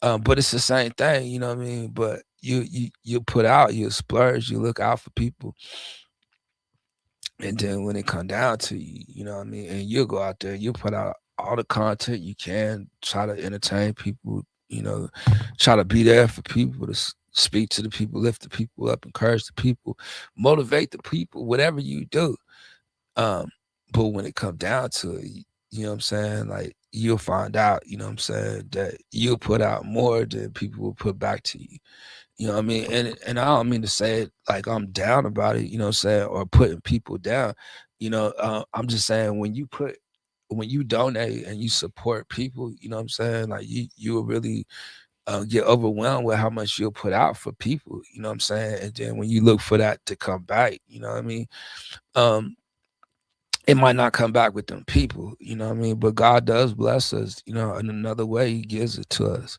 D: but it's the same thing, you know what I mean? But you put out, you splurge, you look out for people, and then when it come down to you, you know what I mean, and you'll go out there, you put out all the content you can, try to entertain people, you know, try to be there for people, to speak to the people, lift the people up, encourage the people, motivate the people, whatever you do. But when it come down to it, you know what I'm saying? Like, you'll find out, you know what I'm saying, that you'll put out more than people will put back to you. You know what I mean? And I don't mean to say it like I'm down about it, you know what I'm saying, or putting people down. You know, I'm just saying when you donate and you support people, you know what I'm saying, like you will really get overwhelmed with how much you'll put out for people, you know what I'm saying? And then when you look for that to come back, you know what I mean? It might not come back with them people, you know what I mean? But God does bless us, you know, in another way. He gives it to us,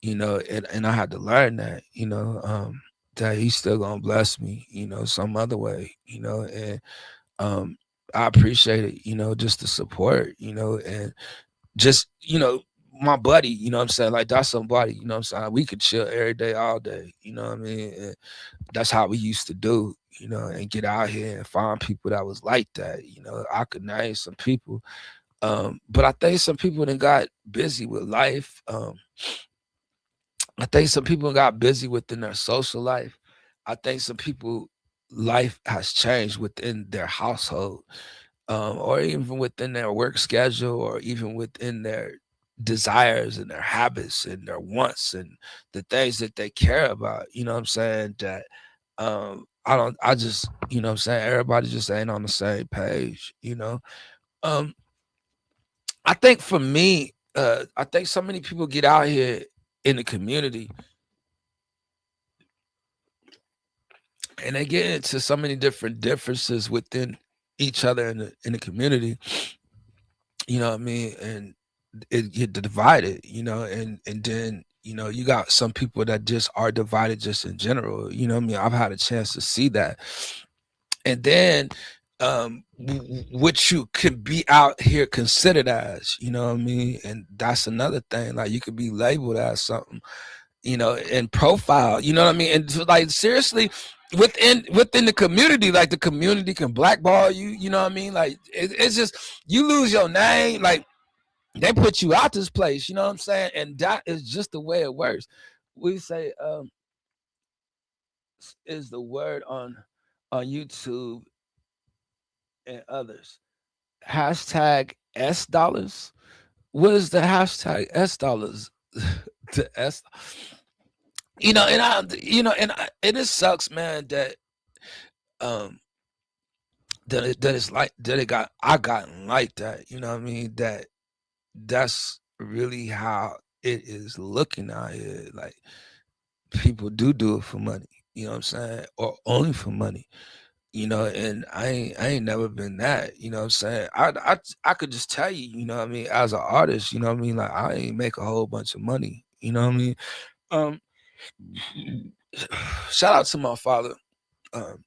D: you know, and I had to learn that, you know, that he's still gonna bless me, you know, some other way, you know, and I appreciate it, you know, just the support, you know, and just, you know, my buddy, you know what I'm saying? Like, that's somebody, you know what I'm saying? We could chill every day, all day, you know what I mean? And that's how we used to do, you know, and get out here and find people that was like that. You know, I could name some people. But I think some people then got busy with life. I think some people got busy within their social life. I think some people life has changed within their household, or even within their work schedule, or even within their desires and their habits and their wants and the things that they care about. You know what I'm saying? That I just, you know what I'm saying, everybody just ain't on the same page, you know. Um, I think for me, I think so many people get out here in the community and they get into so many different differences within each other in the community. You know what I mean? And it get divided, and then you got some people that just are divided just in general. You know what I mean? I've had a chance to see that. And then what you could be out here considered as, you know what I mean? And that's another thing. Like you could be labeled as something, and profile, you know what I mean? And so, like seriously, within the community, like the community can blackball you, you know what I mean? Like it's just you lose your name, like they put you out this place, you know what I'm saying? And that is just the way it works. We say is the word on YouTube and others. Hashtag S dollars. What is the hashtag S dollars? The S, and it sucks, man, that it's like that I gotten like that. You know what I mean? That's really how it is looking out here. Like people do it for money. You know what I'm saying? Or only for money. And I ain't never been that, you know what I'm saying? I could just tell you, you know what I mean, as an artist, you know what I mean? Like I ain't make a whole bunch of money, you know what I mean? Um Shout out to my father,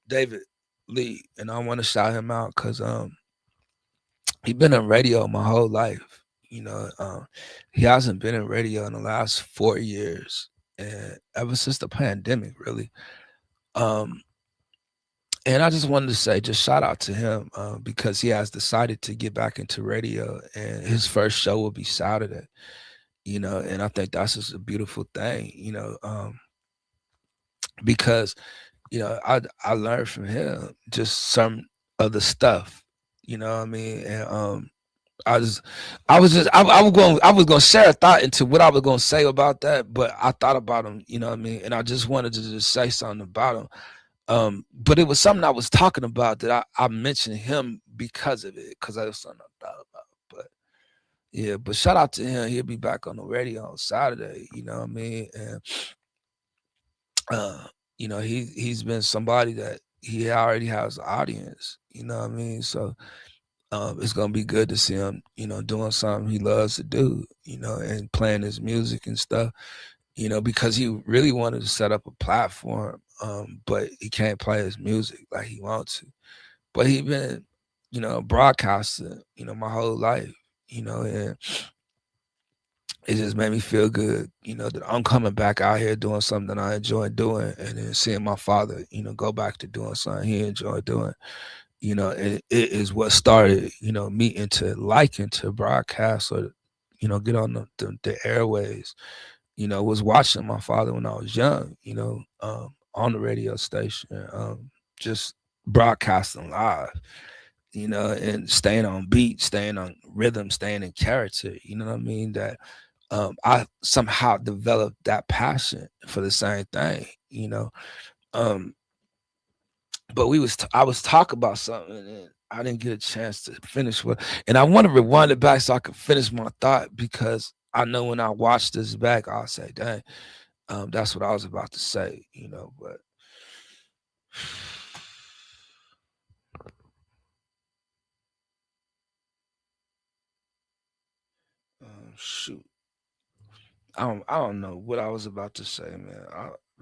D: David Lee, and I want to shout him out because he been in radio my whole life. He hasn't been in radio in the last 4 years, and ever since the pandemic, really. And I just wanted to say, just shout out to him because he has decided to get back into radio, and his first show will be Saturday. And I think that's just a beautiful thing. Because I learned from him just some other stuff. You know what I mean? And I was going to share a thought into what I was going to say about that, but I thought about him. You know what I mean? And I just wanted to just say something about him. But it was something I was talking about that I mentioned him because of it, because I was something I thought about. But yeah, but shout out to him. He'll be back on the radio on Saturday, you know what I mean? And he's been somebody that he already has an audience, you know what I mean? So it's gonna be good to see him, doing something he loves to do, and playing his music and stuff, because he really wanted to set up a platform. But he can't play his music like he wants to. But he been, broadcasting, my whole life, and it just made me feel good, that I'm coming back out here doing something that I enjoy doing, and then seeing my father, go back to doing something he enjoyed doing. It is what started, me into liking to broadcast or, get on the airways. Was watching my father when I was young, on the radio station, just broadcasting live, and staying on beat, staying on rhythm, staying in character, you know what I mean? That I somehow developed that passion for the same thing, but I was talking about something and I didn't get a chance to finish and I want to rewind it back so I can finish my thought, because I know when I watch this back, I'll say, dang, that's what I was about to say, but shoot. I don't know what I was about to say, man.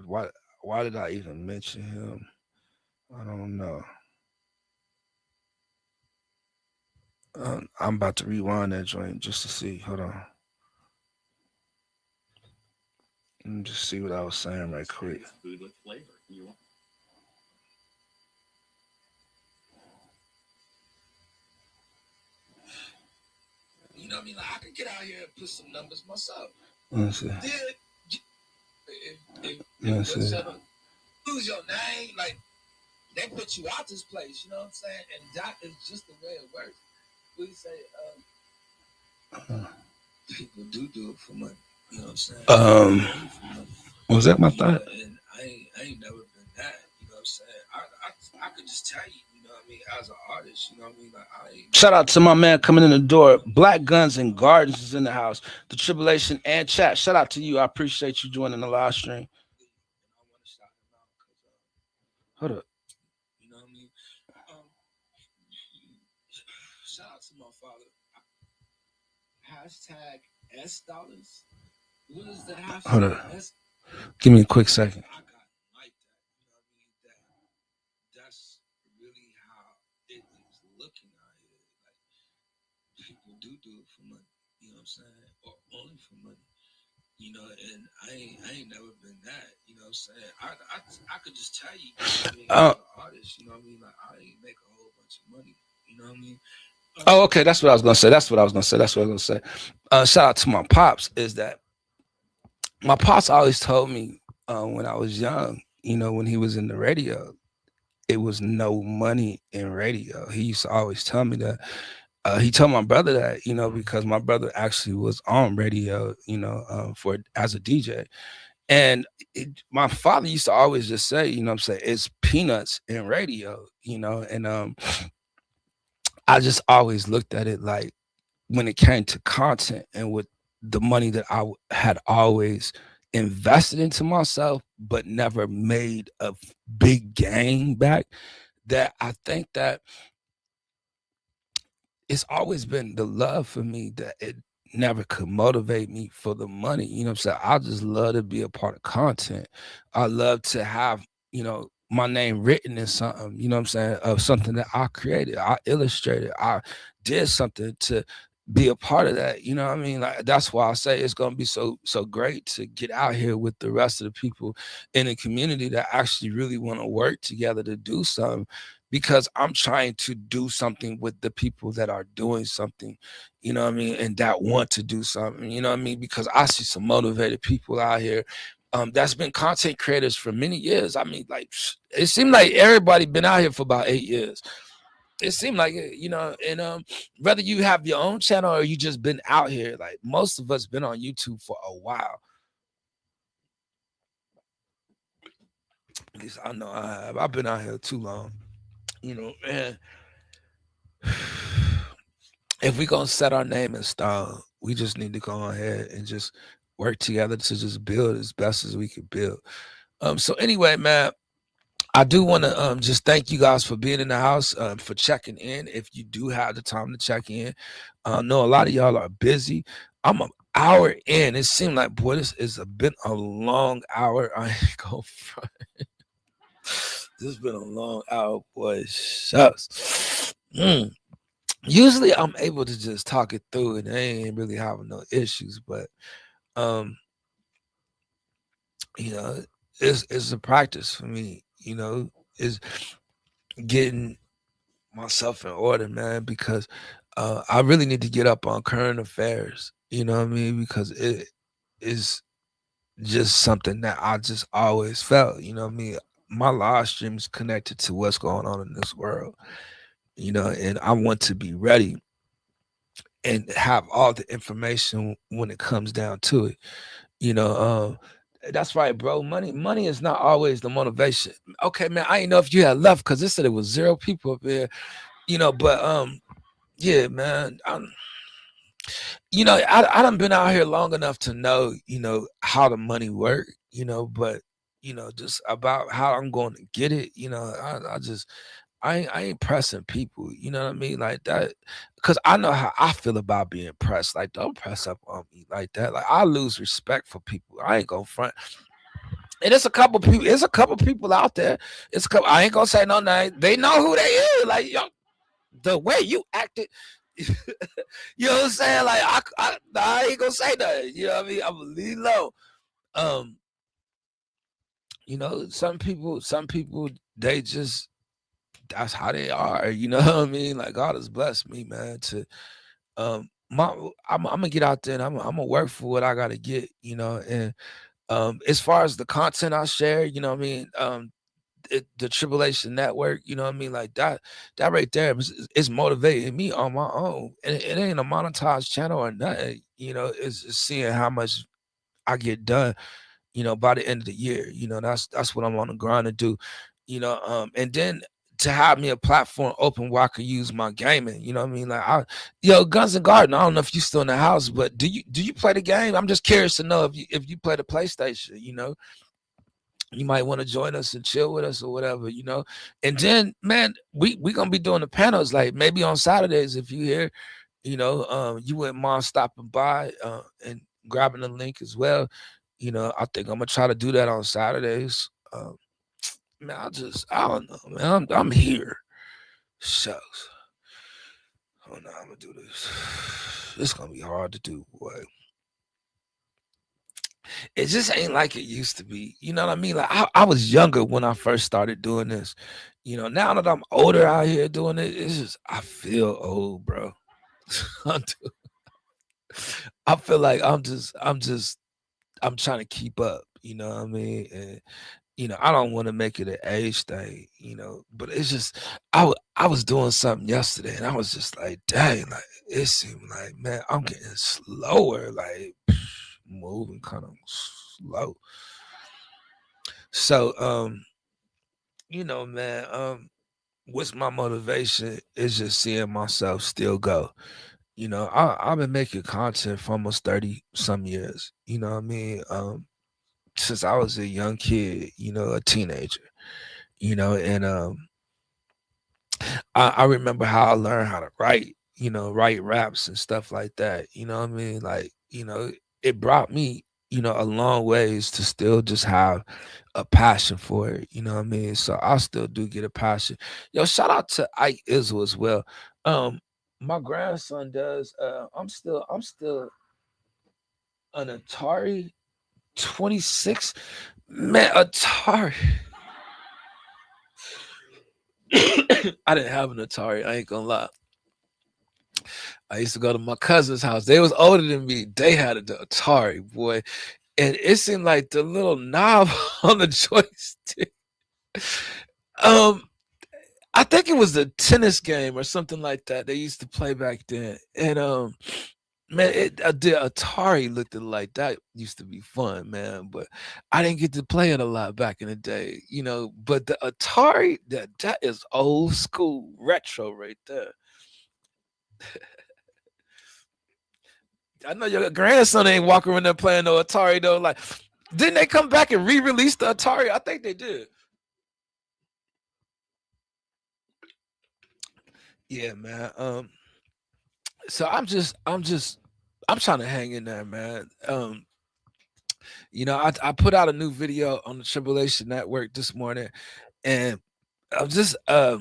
D: Why did I even mention him? I don't know. I'm about to rewind that joint just to see. Hold on. Let me just see what I was saying right quick. Food with flavor. You know what I mean? Like I could get out here and put some numbers myself. Let's see. If lose your name, like they put you out this place, you know what I'm saying? And that is just the way it works. We say people do it for money. You know what I'm saying? Was that my thought? And I ain't never been that. You know what I'm saying? I could just tell you, you know what what I mean, as an artist, you know what I mean? Like, shout out to my man coming in the door. Black Guns and Gardens is in the house. The Tribulation and Chat. Shout out to you. I appreciate you joining the live stream. Hold up. You know what I mean? Shout out to my father. Hashtag S dollars. What is the hashtag? Hold up. Give me a quick second. I got like that. You know what I mean? That's really how it is looking out here. Like, people do it for money. You know what I'm saying? Or only for money. You know, and I ain't never been that. You know what I'm saying? I could just tell you, you know, as an artist, you know what I mean? Like, I ain't make a whole bunch of money. You know what I mean? Oh, okay. That's what I was gonna say. Shout out to my pops. Is that my pops always told me when I was young, you know, when he was in the radio, it was no money in radio. He used to always tell me that. He told my brother that, you know, because my brother actually was on radio, you know, for as a DJ. And my father used to always just say, you know what I'm saying, it's peanuts in radio, you know, and I just always looked at it like when it came to content and with the money that I had always invested into myself, but never made a big gain back, that I think that it's always been the love for me that it never could motivate me for the money. You know what I'm saying? I just love to be a part of content. I love to have, you know, my name written in something, you know what I'm saying, of something that I created, I illustrated, I did something to be a part of that. You know what I mean? Like, that's why I say it's gonna be so great to get out here with the rest of the people in the community that actually really want to work together to do something, because I'm trying to do something with the people that are doing something, you know what I mean, and that want to do something, you know what I mean, because I see some motivated people out here that's been content creators for many years. I mean, like, it seemed like everybody been out here for about 8 years. It seemed like it, you know, and whether you have your own channel or you just been out here, like most of us been on YouTube for a while. At least I know I have. I've been out here too long, you know, and if we gonna set our name in stone, we just need to go ahead and just work together to just build as best as we can build. So anyway, man, I do want to just thank you guys for being in the house, for checking in. If you do have the time to check in, I know a lot of y'all are busy. I'm an hour in. It seemed like, boy, this is been a long hour. I ain't gonna front. This has been a long hour, boy. Shucks. Usually I'm able to just talk it through and I ain't really having no issues, but you know, it's a practice for me, you know, is getting myself in order, man, because I really need to get up on current affairs, you know what I mean, because it is just something that I just always felt, you know what I mean. My live stream is connected to what's going on in this world, you know, and I want to be ready and have all the information when it comes down to it, you know. That's right, bro. Money is not always the motivation. Okay, man, I didn't know if you had left because it said it was 0 people up here, you know, but yeah, man. You know, I done been out here long enough to know, you know, how the money work, you know, but you know, just about how I'm going to get it, you know, I ain't pressing people, you know what I mean? Like that, because I know how I feel about being pressed. Like, don't press up on me like that. Like, I lose respect for people. I ain't gonna front. And it's a couple people, out there. It's a couple, I ain't gonna say no name. They know who they is. Like, yo, the way you acted, you know what I'm saying? Like, I ain't gonna say nothing. You know what I mean? I'm gonna leave low. You know, some people, they just, that's how they are. You know what I mean? Like, God has blessed me, man, to I'm gonna get out there and I'm gonna work for what I gotta get, you know. And as far as the content I share, you know what I mean, the Tribulation Network, you know what I mean, like that right there is motivating me on my own, and it ain't a monetized channel or nothing, you know. It's seeing how much I get done, you know, by the end of the year. You know, that's what I'm on the grind to do, you know. And then to have me a platform open where I could use my gaming. You know what I mean? Like, Guns and Garden. I don't know if you still in the house, but do you play the game? I'm just curious to know if you play the PlayStation. You know, you might want to join us and chill with us or whatever. You know, and then man, we gonna be doing the panels like maybe on Saturdays if you here. You know, you wouldn't mind stopping by and grabbing the link as well. You know, I think I'm gonna try to do that on Saturdays. Man, I don't know, man. I'm here. Shucks. Oh no, I'm gonna do this. It's gonna be hard to do, boy. It just ain't like it used to be. You know what I mean? Like I was younger when I first started doing this. You know, now that I'm older out here doing it, it's just I feel old, bro. I feel like I'm trying to keep up. You know what I mean? And you know, I don't want to make it an age thing, you know, but it's just I was doing something yesterday and I was just like, dang, like it seemed like, man, I'm getting slower, like moving kind of slow. So you know, man, what's my motivation is just seeing myself still go. You know, I've been making content for almost 30 some years, you know what I mean? Since I was a young kid, you know, a teenager, you know, and I remember how I learned how to write, you know, write raps and stuff like that. You know what I mean? Like, you know, it brought me, you know, a long ways to still just have a passion for it. You know what I mean? So I still do get a passion. Yo, shout out to Ike Izzle as well. My grandson does. I'm still an Atari 26, man, Atari. I didn't have an Atari. I ain't gonna lie. I used to go to my cousin's house. They was older than me. They had the Atari, boy, and it seemed like the little knob on the joystick. I think it was a tennis game or something like that they used to play back then, and man, the Atari looked like that used to be fun, man. But I didn't get to play it a lot back in the day, you know. But the Atari, that is old school retro right there. I know your grandson ain't walking around there playing no Atari though. Like, didn't they come back and re-release the Atari? I think they did. Yeah, man. So I'm trying to hang in there, man. You know, I put out a new video on the Tribulation Network this morning, and I'm just I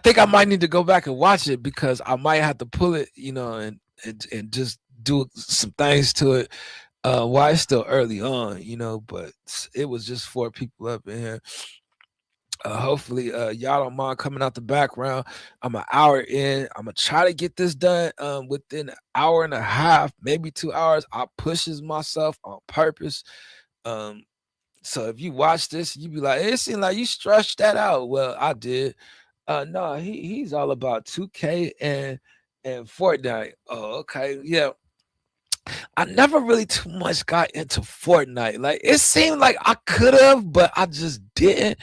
D: think I might need to go back and watch it because I might have to pull it, you know, and just do some things to it. While it's still early on, you know, but it was just 4 people up in here. Hopefully y'all don't mind coming out the background. I'm an hour in. I'm gonna try to get this done within an hour and a half, maybe 2 hours. I pushes myself on purpose. So if you watch this, you be like, it seemed like you stretched that out. Well, I did. No, he's all about 2K and Fortnite. Oh, okay. Yeah. I never really too much got into Fortnite. Like it seemed like I could have, but I just didn't.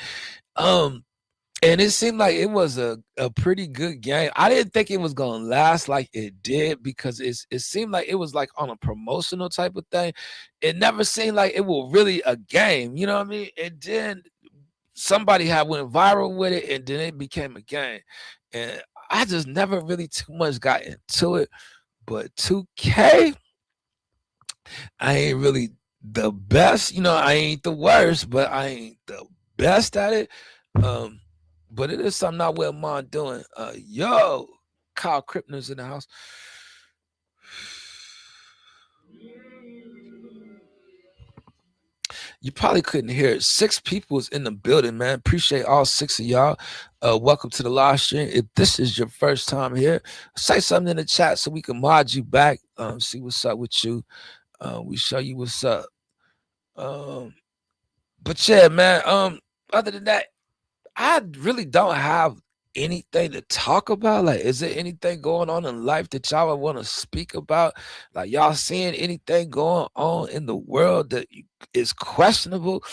D: And it seemed like it was a pretty good game. I didn't think it was gonna last like it did because it seemed like it was like on a promotional type of thing. It never seemed like it was really a game, you know what I mean? And then somebody had went viral with it, and then it became a game. And I just never really too much got into it. But 2K, I ain't really the best, you know, I ain't the worst, but I ain't the best at it. But it is something I wouldn't mind doing. Yo, Kyle Krippner's in the house. You probably couldn't hear it. 6 people is in the building, man. Appreciate all 6 of y'all. Welcome to the live stream. If this is your first time here, say something in the chat so we can mod you back. See what's up with you. We show you what's up. But yeah, man. Other than that, I really don't have anything to talk about. Like, is there anything going on in life that y'all would want to speak about? Like, y'all seeing anything going on in the world that is questionable?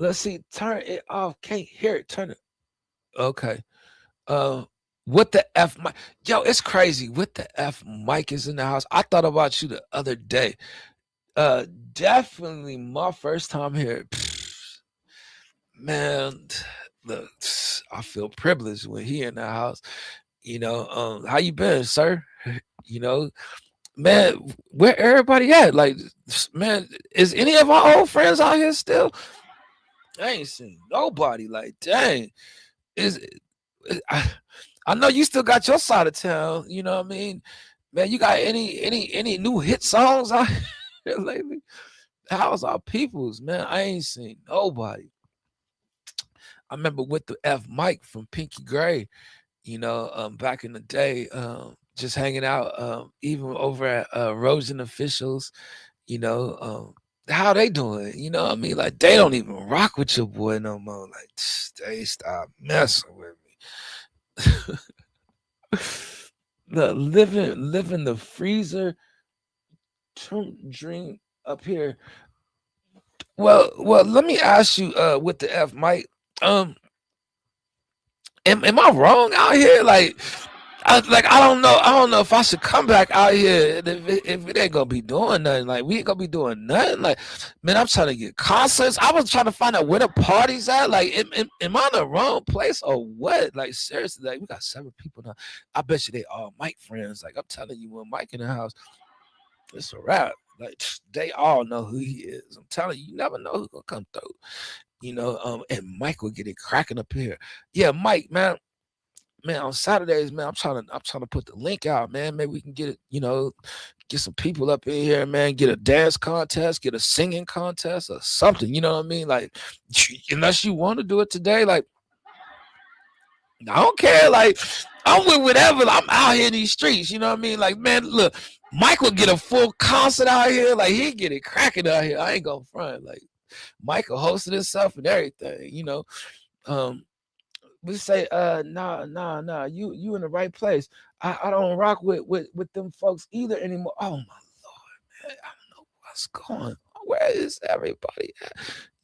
D: Let's see. Turn it off. Can't hear it. Turn it. Okay. What the F mic? Yo, it's crazy. What the F mic is in the house. I thought about you the other day. Definitely my first time here. Man, look, I feel privileged when he in the house. How you been, sir? Man, where everybody at? Like, man, is any of our old friends out here still? I ain't seen nobody. Like, dang, is I know you still got your side of town. You know what I mean, man? You got any new hit songs out here lately? How's our peoples, man? I ain't seen nobody. I remember with the F Mike from Pinky Gray, back in the day, just hanging out, even over at Rosen Officials, how they doing? You know what I mean? Like, they don't even rock with your boy no more. Like, they stop messing with me. The living the freezer dream up here. Well, let me ask you, with the F Mike, am I wrong out here? Like, I don't know if I should come back out here if it ain't gonna be doing nothing. Like, we ain't gonna be doing nothing. Like, man, I'm trying to get concerts. I was trying to find out where the party's at. Like, am I in the wrong place or what? Like, seriously, like, we got 7 people now. I bet you they all Mike friends. Like, I'm telling you, when Mike in the house, it's a wrap. Like, they all know who he is. I'm telling you, you never know who's gonna come through. And Mike will get it cracking up here. Yeah, Mike, man, on Saturdays, man, I'm trying to put the link out, man. Maybe we can get it, get some people up in here, man. Get a dance contest, get a singing contest, or something. You know what I mean? Like, unless you want to do it today, like, I don't care. Like, I'm with whatever. I'm out here in these streets. You know what I mean? Like, man, look, Mike will get a full concert out here. Like, he get it cracking out here. I ain't gonna front. Like, Michael hosted himself and everything. We say, nah, you in the right place. I don't rock with them folks either anymore. Oh my Lord, man, I don't know what's going on. Where is everybody at?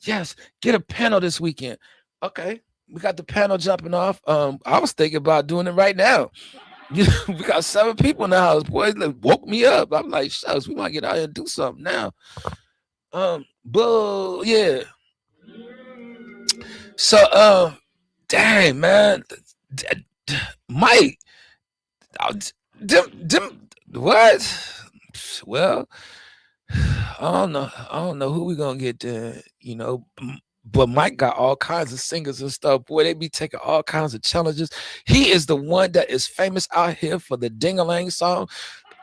D: Yes, get a panel this weekend. Okay, we got the panel jumping off. I was thinking about doing it right now. We got 7 people in the house. Boys, woke me up. I'm like, shucks, we might get out here and do something now. But yeah. So, dang, man, Mike, what? Well, I don't know who we gonna get there, but Mike got all kinds of singers and stuff. Boy, they be taking all kinds of challenges. He is the one that is famous out here for the Ding-a-Lang song.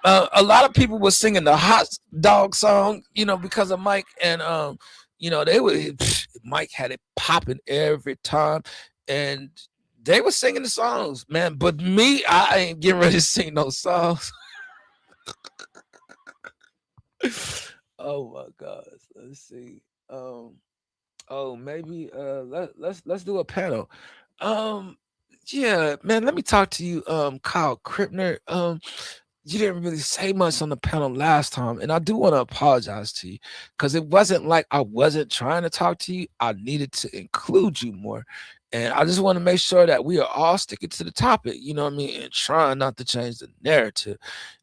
D: A lot of people were singing the hot dog song, because of Mike, and Mike had it popping every time, and they were singing the songs, man. But me, I ain't getting ready to sing no songs. Oh my gosh, let's see. Maybe let's do a panel. Yeah, man, let me talk to you, Kyle Krippner. You didn't really say much on the panel last time, and I do want to apologize to you, because it wasn't like I wasn't trying to talk to you. I needed to include you more, and I just want to make sure that we are all sticking to the topic, you know what I mean, and trying not to change the narrative,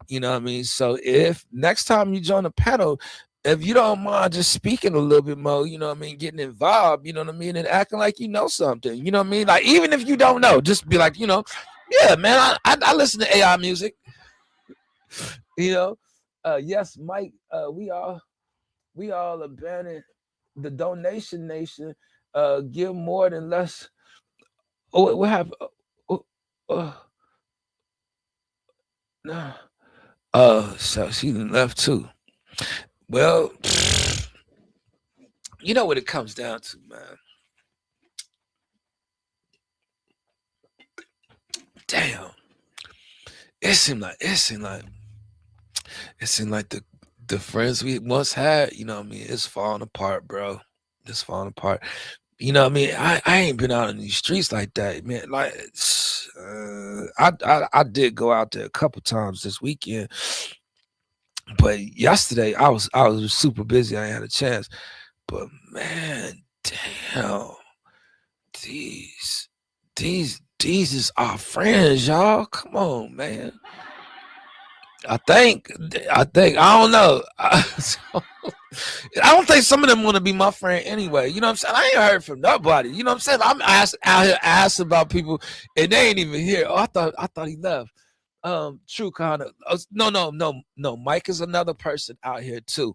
D: you know what I mean. So if next time you join the panel, if you don't mind just speaking a little bit more, you know what I mean, getting involved, you know what I mean, and acting like you know something, you know what I mean, like, even if you don't know, just be like, yeah, man, I listen to AI music. Yes, Mike, we all abandon the donation nation, give more than less. Oh, what happened? So she left too. Well, you know what it comes down to, man. Damn. It seemed like the friends we once had, you know what I mean, it's falling apart, bro. It's falling apart. You know what I mean? I ain't been out in these streets like that, man. Like, I did go out there a couple times this weekend, but yesterday I was super busy. I ain't had a chance. But man, Damn. These is our friends, y'all. Come on, man. I think I don't know. I don't think some of them want to be my friend anyway. You know what I'm saying? I ain't heard from nobody. You know what I'm saying? I'm out here asking about people, and they ain't even here. Oh, I thought he left. True kind of. No. Mike is another person out here too.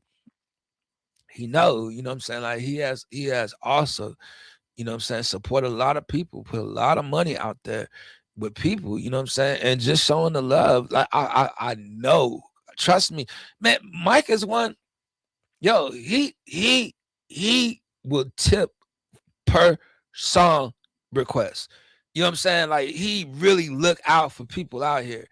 D: You know what I'm saying? Like he has also, you know what I'm saying, support a lot of people, put a lot of money out there with people, you know what I'm saying, and just showing the love. Like I know, trust me, man. Mike is one. Yo, he will tip per song request. You know what I'm saying? Like he really look out for people out here.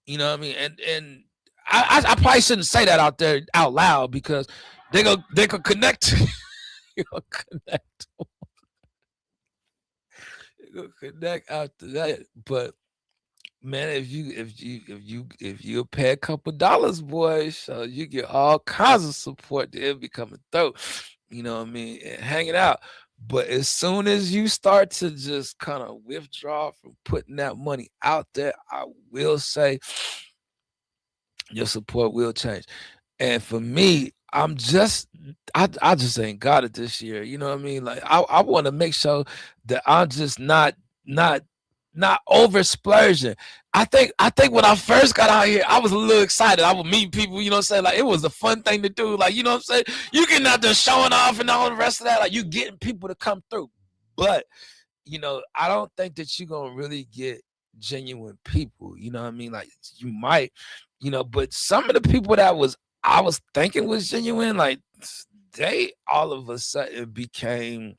D: You know what I mean? And I probably shouldn't say that out there out loud because they go connect. You go connect. They go connect after that. But man, if you pay a couple dollars, boy, so you get all kinds of support. They'll be coming through. You know what I mean? And hanging out. But as soon as you start to just kind of withdraw from putting that money out there, I will say your support will change. And for me, I just ain't got it this year. You know what I mean? Like I want to make sure that I'm just not over splurging. I think when I first got out here, I was a little excited. I would meet people, you know what I'm saying? Like it was a fun thing to do. Like, you know what I'm saying? You getting out there showing off and all the rest of that. Like you getting people to come through. But, I don't think that you're gonna really get genuine people. You know what I mean? Like you might, but some of the people that I was thinking was genuine, like they all of a sudden became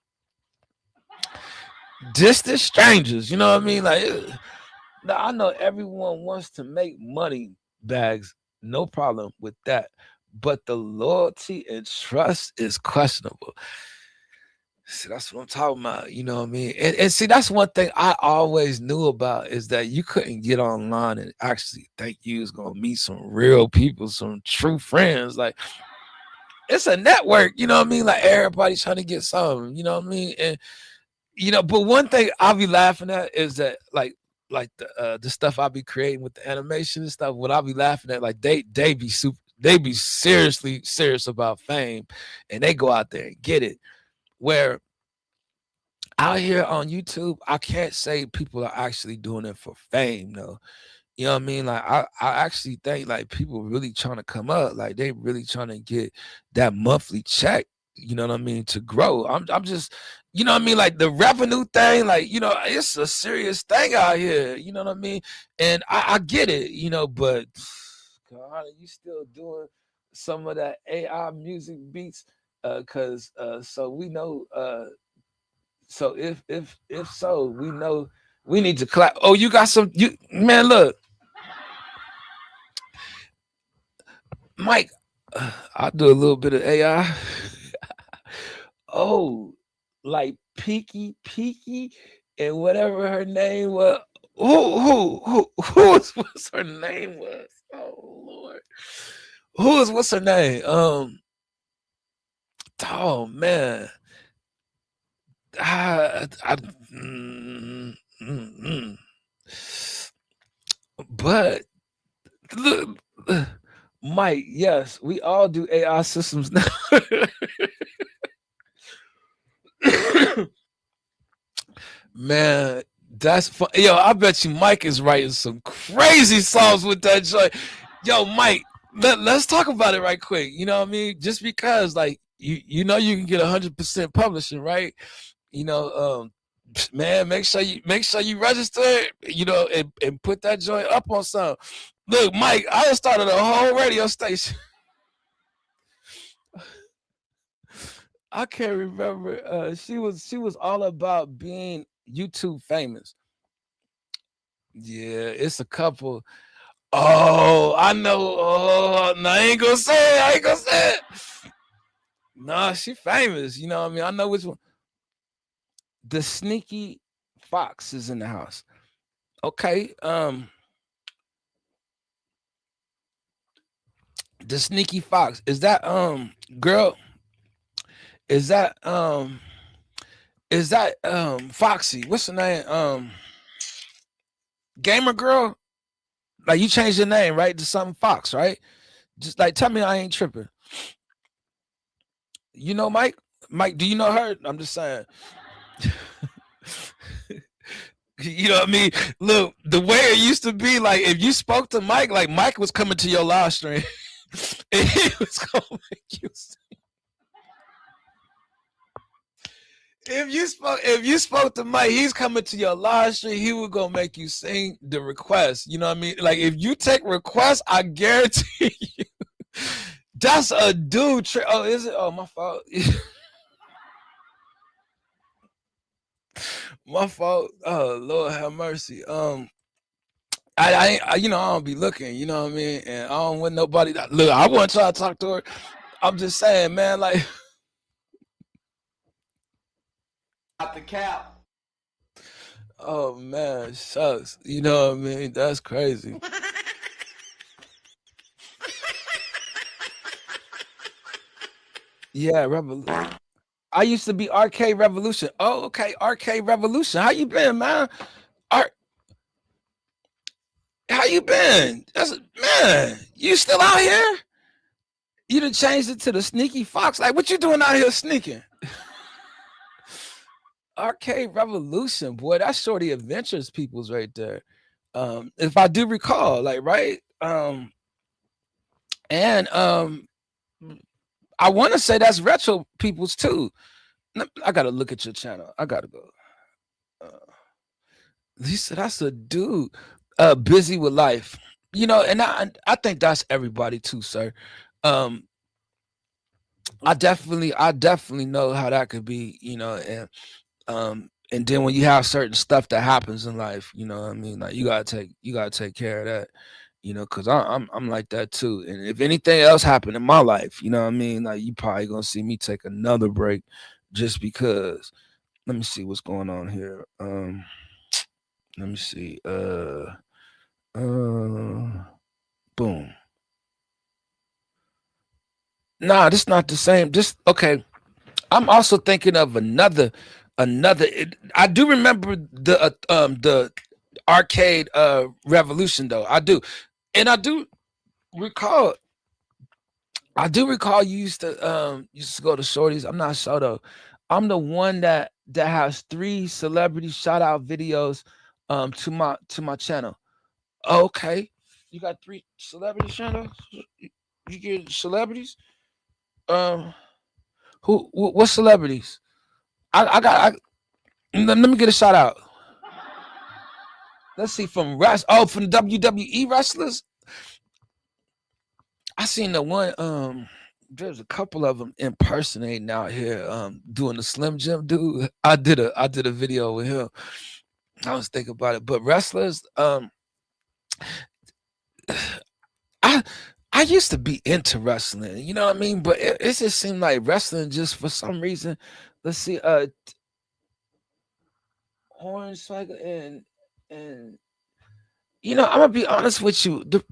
D: distant strangers. You know what I mean? Like now I know everyone wants to make money bags, no problem with that. But the loyalty and trust is questionable. See, that's what I'm talking about. You know what I mean? And see, that's one thing I always knew about is that you couldn't get online and actually think you was gonna meet some real people, some true friends. Like it's a network, you know what I mean? Like everybody's trying to get something, you know what I mean? And but one thing I'll be laughing at is that like the stuff I'll be creating with the animation and stuff, what I'll be laughing at, like they be seriously serious about fame and they go out there and get it. Where out here on YouTube, I can't say people are actually doing it for fame though. You know what I mean? Like I actually think like people really trying to come up, like they really trying to get that monthly check, you know what I mean, to grow. I'm just, you know what I mean, like the revenue thing, like, it's a serious thing out here, you know what I mean? And I get it, but God, you still doing some of that AI music beats, cause so we know so if so, we know we need to clap. Oh, you got some man, look. Mike, I'll do a little bit of AI. Oh, like Peaky, and whatever her name was. What's her name was? Oh Lord, what's her name? Oh man, but look. Mike, yes, we all do AI systems now. Man, that's fun. Yo, I bet you Mike is writing some crazy songs with that joint. Yo, Mike, let's talk about it right quick. You know what I mean? Just because, like, you know you can get 100% publishing, right? Man, make sure you register it, and put that joint up on some. Look, Mike, I just started a whole radio station. I can't remember. She was all about being YouTube famous. Yeah, it's a couple. Oh, I know. Oh, no, I ain't gonna say it. I ain't gonna say it. Nah, she famous. You know what I mean? I know which one. The Sneaky Fox is in the house. Okay. The Sneaky Fox. Is that girl? Is that Is that Foxy? What's her name? Gamer Girl? Like you changed your name, right? To something Fox, right? Just like tell me I ain't tripping. You know Mike? Mike, do you know her? I'm just saying. You know what I mean? Look, the way it used to be, like if you spoke to Mike, like Mike was coming to your live stream and he was gonna make you sing. If you spoke to Mike, he's coming to your live stream, he was gonna make you sing the request. You know what I mean? Like if you take requests, I guarantee you that's a dude trick. Oh, is it? Oh, my fault. My fault. Oh, Lord have mercy. I you know, I don't be looking, you know what I mean? And I don't want nobody that look, I want to try to talk to her. I'm just saying, man, like
E: Out the cap.
D: oh man, shucks. You know what I mean? That's crazy. Yeah, Revolution. I used to be Arcade Revolution. Oh, okay, Arcade Revolution. How you been, man? How you been? That's man. You still out here? You done changed it to the Sneaky Fox. Like, what you doing out here sneaking? Arcade Revolution, boy. That's Shorty Adventures people's right there. If I do recall, like, right? And I want to say that's Retro people's too. I gotta look at your channel. I gotta go. Lisa, that's a dude. Busy with life, you know, and I think that's everybody too, sir. I definitely know how that could be, you know, and then when you have certain stuff that happens in life, you know what I mean, like you gotta take care of that, you know, because I'm like that too. And if anything else happened in my life, you know what I mean, like you probably gonna see me take another break just because. Let me see what's going on here. Let me see. Boom. Nah, this not the same. This okay. I'm also thinking of another. I do remember the Arcade Revolution though. I do, and I do recall you used to go to Shorty's. I'm not sure though. I'm the one that has 3 celebrity shout out videos to my channel. Okay, you got 3 celebrity channels. You get celebrities. What celebrities? Let me get a shout out. Let's see from from WWE wrestlers. I seen the one. There's a couple of them impersonating out here, doing the Slim Jim dude. I did a video with him. I was thinking about it, but wrestlers, I used to be into wrestling, you know what I mean? But it just seemed like wrestling just for some reason. Let's see, Hornswoggle and you know, I'm gonna be honest with you, the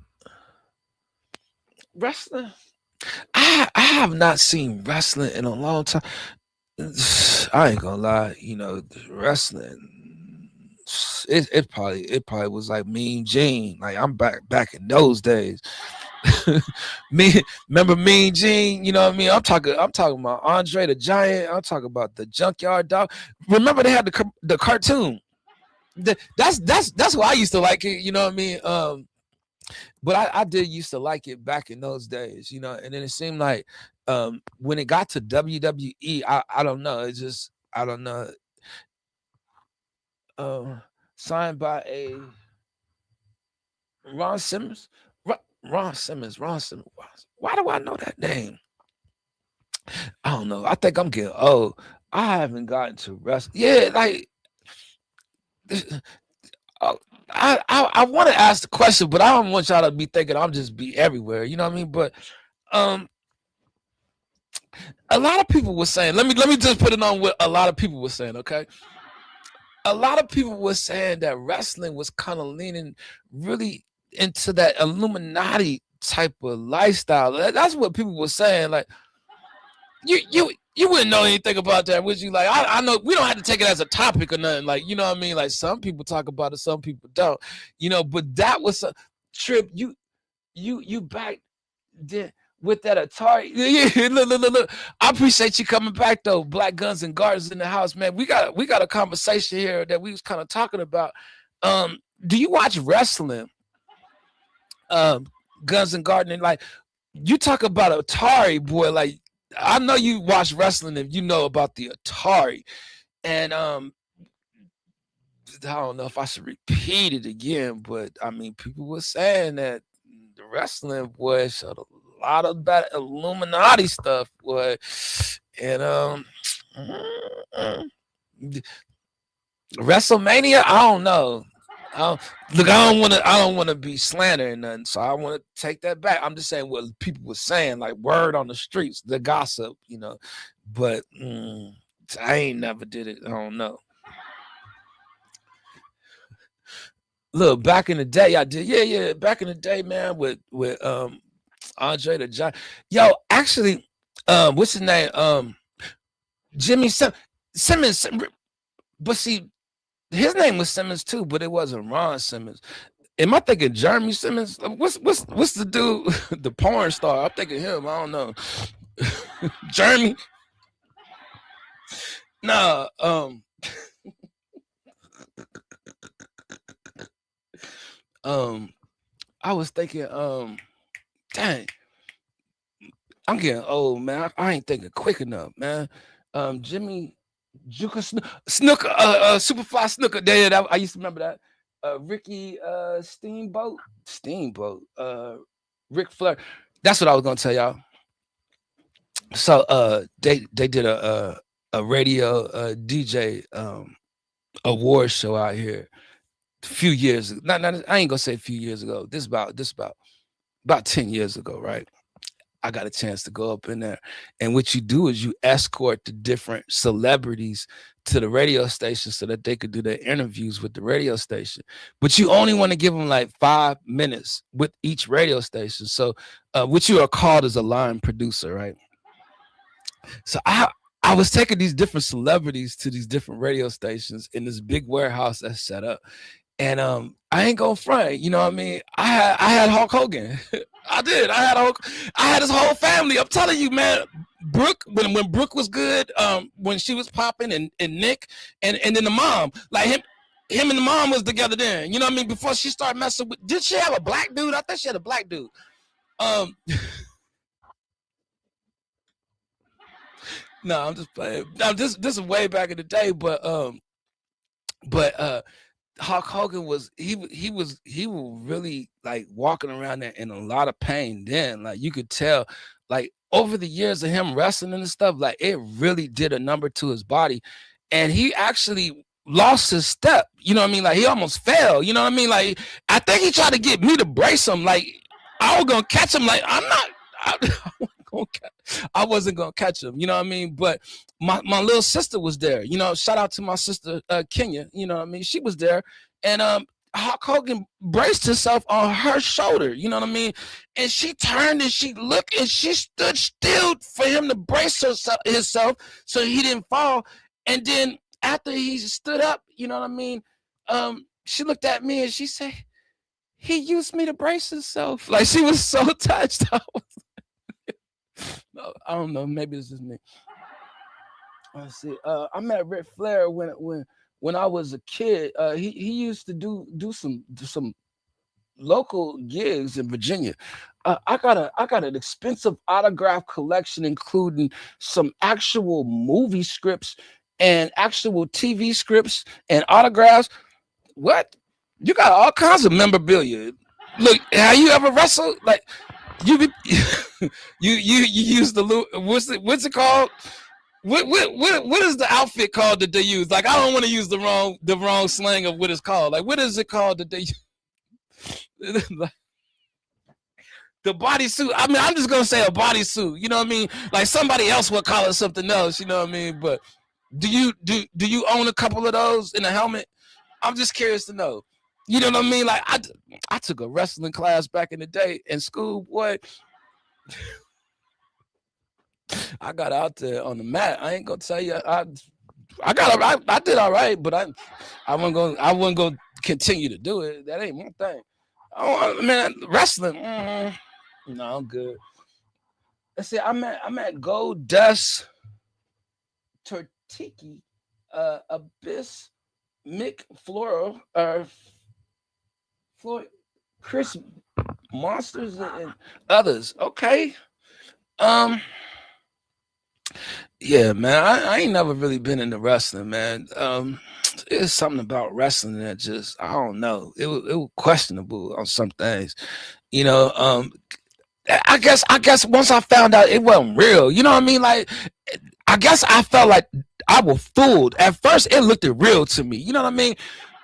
D: wrestling. I have not seen wrestling in a long time. I ain't gonna lie, you know, wrestling. It probably was like Mean Gene. Like I'm back in those days. Remember Mean Gene? You know what I mean? I'm talking about Andre the Giant. I'm talking about the Junkyard Dog. Remember they had the cartoon. That's why I used to like it. You know what I mean? But I did used to like it back in those days, you know, and then it seemed like when it got to WWE, I don't know. It's just, I don't know. Signed by a Ron Simmons. Ron Simmons. Why do I know that name? I don't know. I think I'm getting old. I haven't gotten to wrestling. Yeah, like I want to ask the question, but I don't want y'all to be thinking I'm just be everywhere. You know what I mean? But a lot of people were saying, let me just put it on what a lot of people were saying, okay? A lot of people were saying that wrestling was kind of leaning really into that Illuminati type of lifestyle. That's what people were saying. Like, You wouldn't know anything about that, would you? Like, I know we don't have to take it as a topic or nothing. Like, you know what I mean? Like, some people talk about it, some people don't. You know, but that was a trip. You back then with that Atari. Yeah, look. I appreciate you coming back though. Black Guns and Gardens in the house, man. We got a conversation here that we was kind of talking about. Do you watch wrestling? Guns and Gardening, like you talk about Atari, boy. Like I know you watch wrestling and you know about the Atari, and I don't know if I should repeat it again, but I mean, people were saying that the wrestling boy showed a lot of that Illuminati stuff, boy, and WrestleMania, I don't know. Look, I don't want to be slandering nothing, so I want to take that back. I'm just saying what people were saying, like word on the streets, the gossip, you know. But I ain't never did it. I don't know. Look, back in the day, I did. Yeah. Back in the day, man, with Andre the Giant. Yo, actually, what's his name? Jimmy Simmons. But see, his name was Simmons too, but it wasn't Ron Simmons. Am I thinking Jeremy Simmons? What's the dude, the porn star? I'm thinking him. I don't know. Jeremy. Nah. I was thinking. Dang. I'm getting old, man. I ain't thinking quick enough, man. Jimmy. Juka Snooker, Superfly Snooker. Yeah, I used to remember that. Ricky Steamboat, Ric Flair. That's what I was gonna tell y'all. So they did a radio DJ award show out here a few years ago. Not I ain't gonna say a few years ago. This about 10 years ago, right? I got a chance to go up in there. And what you do is you escort the different celebrities to the radio station so that they could do their interviews with the radio station. But you only want to give them like 5 minutes with each radio station. So what you are called as a line producer, right? So I was taking these different celebrities to these different radio stations in this big warehouse that's set up. And I ain't gonna front, you know what I mean? I had Hulk Hogan. I did. I had his whole family. I'm telling you, man. Brooke, when Brooke was good, when she was popping, and Nick, and then the mom, like him and the mom was together then. You know what I mean? Before she started messing with, did she have a black dude? I think she had a black dude. No, I'm just playing. No, this is way back in the day, but Hulk Hogan was really like walking around there in a lot of pain then. Like you could tell, like over the years of him wrestling and stuff, like it really did a number to his body. And he actually lost his step. You know what I mean? Like he almost fell. You know what I mean? Like I think he tried to get me to brace him. Like I was gonna catch him. Like I wasn't gonna catch him, you know what I mean? But my little sister was there, you know. Shout out to my sister Kenya, you know what I mean? She was there, and Hulk Hogan braced himself on her shoulder, you know what I mean? And she turned and she looked and she stood still for him to brace himself so he didn't fall. And then after he stood up, you know what I mean? She looked at me and she said, "He used me to brace himself." Like she was so touched. I don't know. Maybe this is me. Let's see. I met Ric Flair when I was a kid. He used to do some local gigs in Virginia. I got an expensive autograph collection, including some actual movie scripts and actual TV scripts and autographs. What? You got all kinds of memorabilia. Look, have you ever wrestled? Like you use the what's it called? What is the outfit called that they use? Like I don't want to use the wrong slang of what it's called. Like what is it called that they use? The bodysuit. I mean, I'm just gonna say a bodysuit. You know what I mean? Like somebody else would call it something else. You know what I mean? But do you own a couple of those in a helmet? I'm just curious to know. You know what I mean? Like I took a wrestling class back in the day in school, boy. I got out there on the mat. I ain't gonna tell you. I did all right, but I wasn't gonna continue to do it. That ain't my thing. Oh man, wrestling. No, I'm good. Let's see. I'm at Gold Dust Tortiki, Abyss, Mick Floral, Floyd, Chris Monsters, and others. Okay. Yeah, man. I ain't never really been into wrestling, man. It's something about wrestling that just I don't know. It was questionable on some things, you know. I guess once I found out it wasn't real, you know what I mean? Like, I guess I felt like I was fooled. At first, it looked real to me, you know what I mean?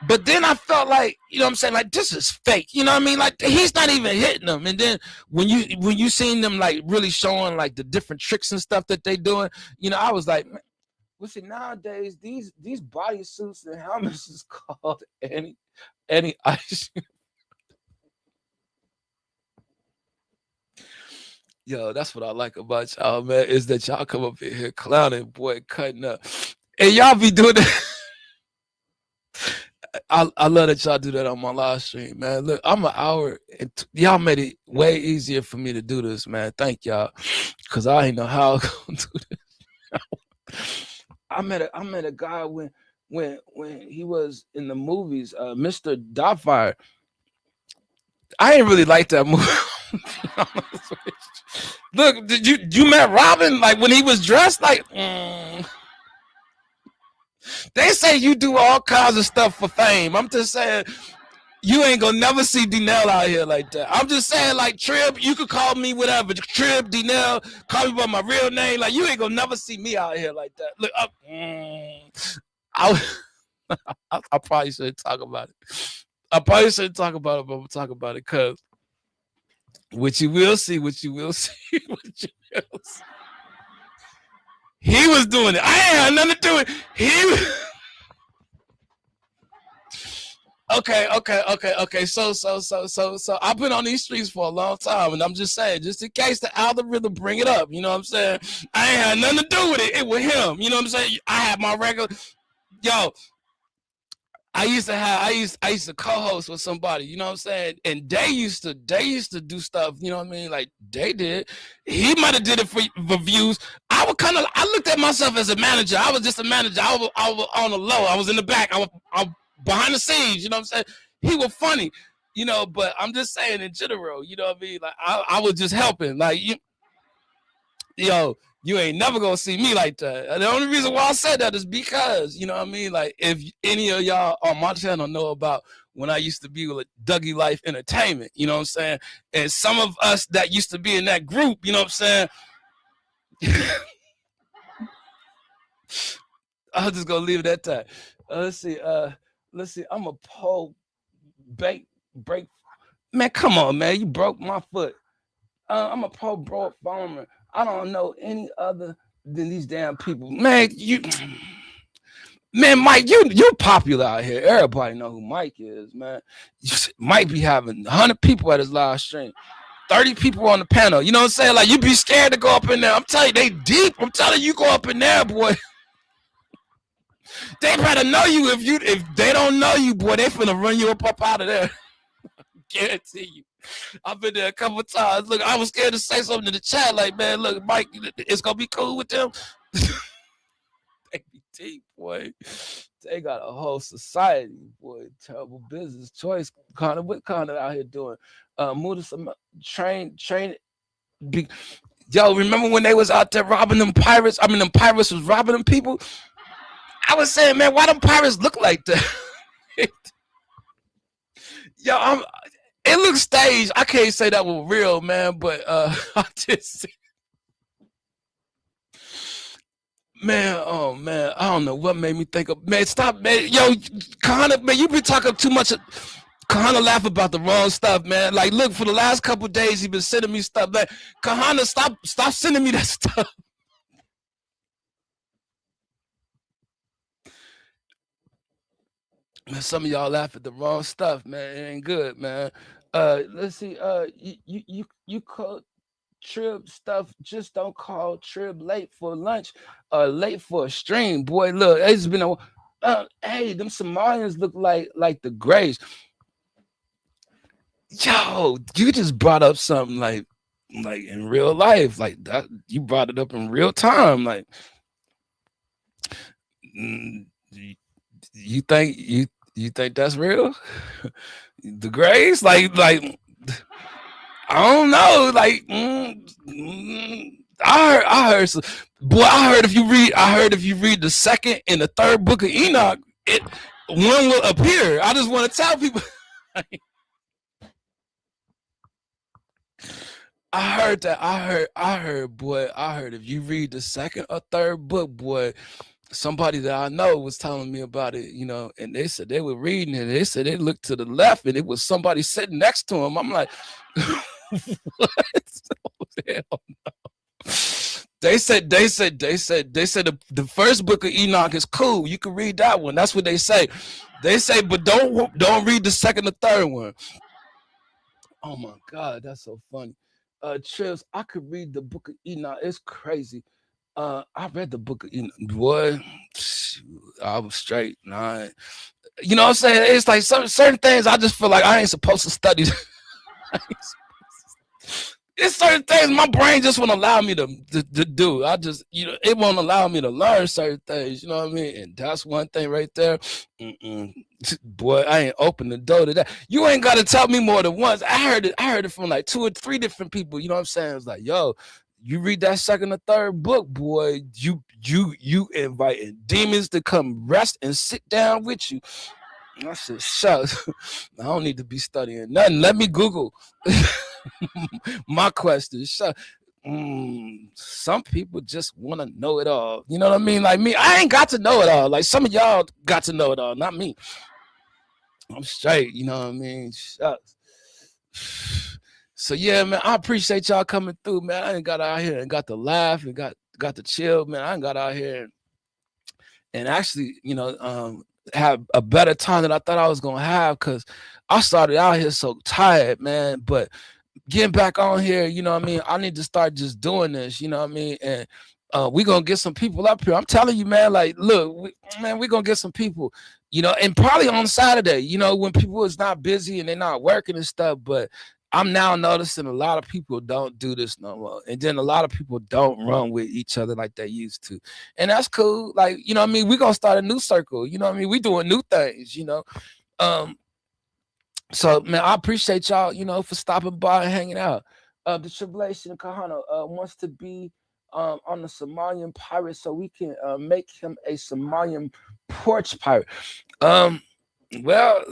D: But then I felt like, you know what I'm saying, like this is fake, you know what I mean? Like he's not even hitting them. And then when you seen them like really showing like the different tricks and stuff that they doing, you know, I was like, man, well, see, nowadays these bodysuits and helmets is called any ice. Yo, that's what I like about y'all, man, is that y'all come up in here clowning, boy, cutting up. And y'all be doing that. I love that y'all do that on my live stream, man. Look, I'm an hour, and y'all made it way easier for me to do this, man. Thank y'all, because I ain't know how I'm gonna do this. I met a guy when he was in the movies, Mr. Doubtfire. I ain't really like that movie. Look, did you met Robin like when he was dressed like? They say you do all kinds of stuff for fame. I'm just saying you ain't gonna never see D-Nell out here like that. I'm just saying, like Trib, you could call me whatever. Trib, D-Nell, call me by my real name. Like you ain't gonna never see me out here like that. Look, I probably shouldn't talk about it. I probably shouldn't talk about it, but I'm gonna talk about it because what you will see, what you will see. He was doing it. I ain't had nothing to do with it. He was Okay. So I've been on these streets for a long time, and I'm just saying, just in case the algorithm bring it up, you know what I'm saying? I ain't had nothing to do with it. It was him. You know what I'm saying? I had my regular, yo. I used to co-host with somebody, you know what I'm saying? And they used to do stuff, you know what I mean? Like they did. He might have did it for views. I looked at myself as a manager. I was just a manager. I was on the low. I was in the back. I was behind the scenes, you know what I'm saying? He was funny, you know, but I'm just saying in general, you know what I mean? Like I was just helping. Like you ain't never gonna see me like that. And the only reason why I said that is because, you know what I mean? Like, if any of y'all on my channel know about when I used to be with Dougie Life Entertainment, you know what I'm saying? And some of us that used to be in that group, you know what I'm saying? I'll just gonna leave it at that. Let's see. I'm a pole break. Man, come on, man. You broke my foot. I'm a pro farmer. I don't know any other than these damn people. Man, Mike, you're popular out here. Everybody know who Mike is, man. Mike be having 100 people at his live stream, 30 people on the panel. You know what I'm saying? Like, you be scared to go up in there. I'm telling you, they deep. I'm telling you, go up in there, boy. They better know you. If they don't know you, boy, they finna run you up out of there. Guarantee you. I've been there a couple of times. Look, I was scared to say something in the chat, like, man, look, Mike, it's gonna be cool with them. They be deep, boy. They got a whole society, boy. Terrible business choice. Connor, what Connor out here doing? Moved some train. Yo, remember when they was out there robbing them pirates? I mean, them pirates was robbing them people. I was saying, man, why them pirates look like that? Yo, it looks staged. I can't say that was real, man, but I just, man, oh man, I don't know what made me think of, man, stop, man, yo, Kahana, man, you been talking too much. Kahana laugh about the wrong stuff, man. Like, look, for the last couple of days, he been sending me stuff, man. Kahana, stop sending me that stuff. Man, some of y'all laugh at the wrong stuff, man. It ain't good, man. Let's see. You Trib stuff, just don't call Trib late for lunch or late for a stream. Boy, look, it's been a hey, them Somalians look like the Grays. Yo, you just brought up something like in real life, like that. You brought it up in real time, like. You think that's real? The Grays, like I don't know, like I heard some, boy. I heard if you read the second and the third book of Enoch, one will appear. I just want to tell people. I heard that. I heard, boy. I heard if you read the second or third book, boy. Somebody that I know was telling me about it, you know, and they said they were reading it. They said they looked to the left and it was somebody sitting next to him. I'm like, what? Oh, hell no. They said the first book of Enoch is cool. You can read that one. That's what they say. They say, but don't read the second or third one. Oh my God, that's so funny. Trips, I could read the book of Enoch. It's crazy. I read the book of Enoch, boy. I was straight. Nah, you know what I'm saying? It's like certain things I just feel like I ain't supposed to study. It's certain things my brain just won't allow me to do. I just, you know, it won't allow me to learn certain things. You know what I mean? And that's one thing right there. Boy, I ain't open the door to that. You ain't got to tell me more than once. I heard it from like 2 or 3 different people. You know what I'm saying? It's like, yo, you read that second or third book, boy, you inviting demons to come rest and sit down with you. I said, shucks, I don't need to be studying nothing. Let me Google my questions. Some people just want to know it all. You know what I mean? Like me, I ain't got to know it all. Like some of y'all got to know it all, not me. I'm straight, you know what I mean? Shucks. So yeah, man, I appreciate y'all coming through, man. I ain't got out here and got to laugh and got to chill, man. I ain't got out here and actually, you know, have a better time than I thought I was gonna have, because I started out here so tired, man. But getting back on here, you know what I mean, I need to start just doing this, you know what I mean? And we gonna get some people up here. I'm telling you, man, like, look, we gonna get some people, you know, and probably on Saturday, you know, when people is not busy and they're not working and stuff. But I'm now noticing a lot of people don't do this no more. And then a lot of people don't run with each other like they used to. And that's cool. Like, you know what I mean? We're going to start a new circle. You know what I mean? We doing new things, you know? So, man, I appreciate y'all, you know, for stopping by and hanging out. The Tribulation Kahana wants to be on the Somalian pirate so we can make him a Somalian porch pirate. Well...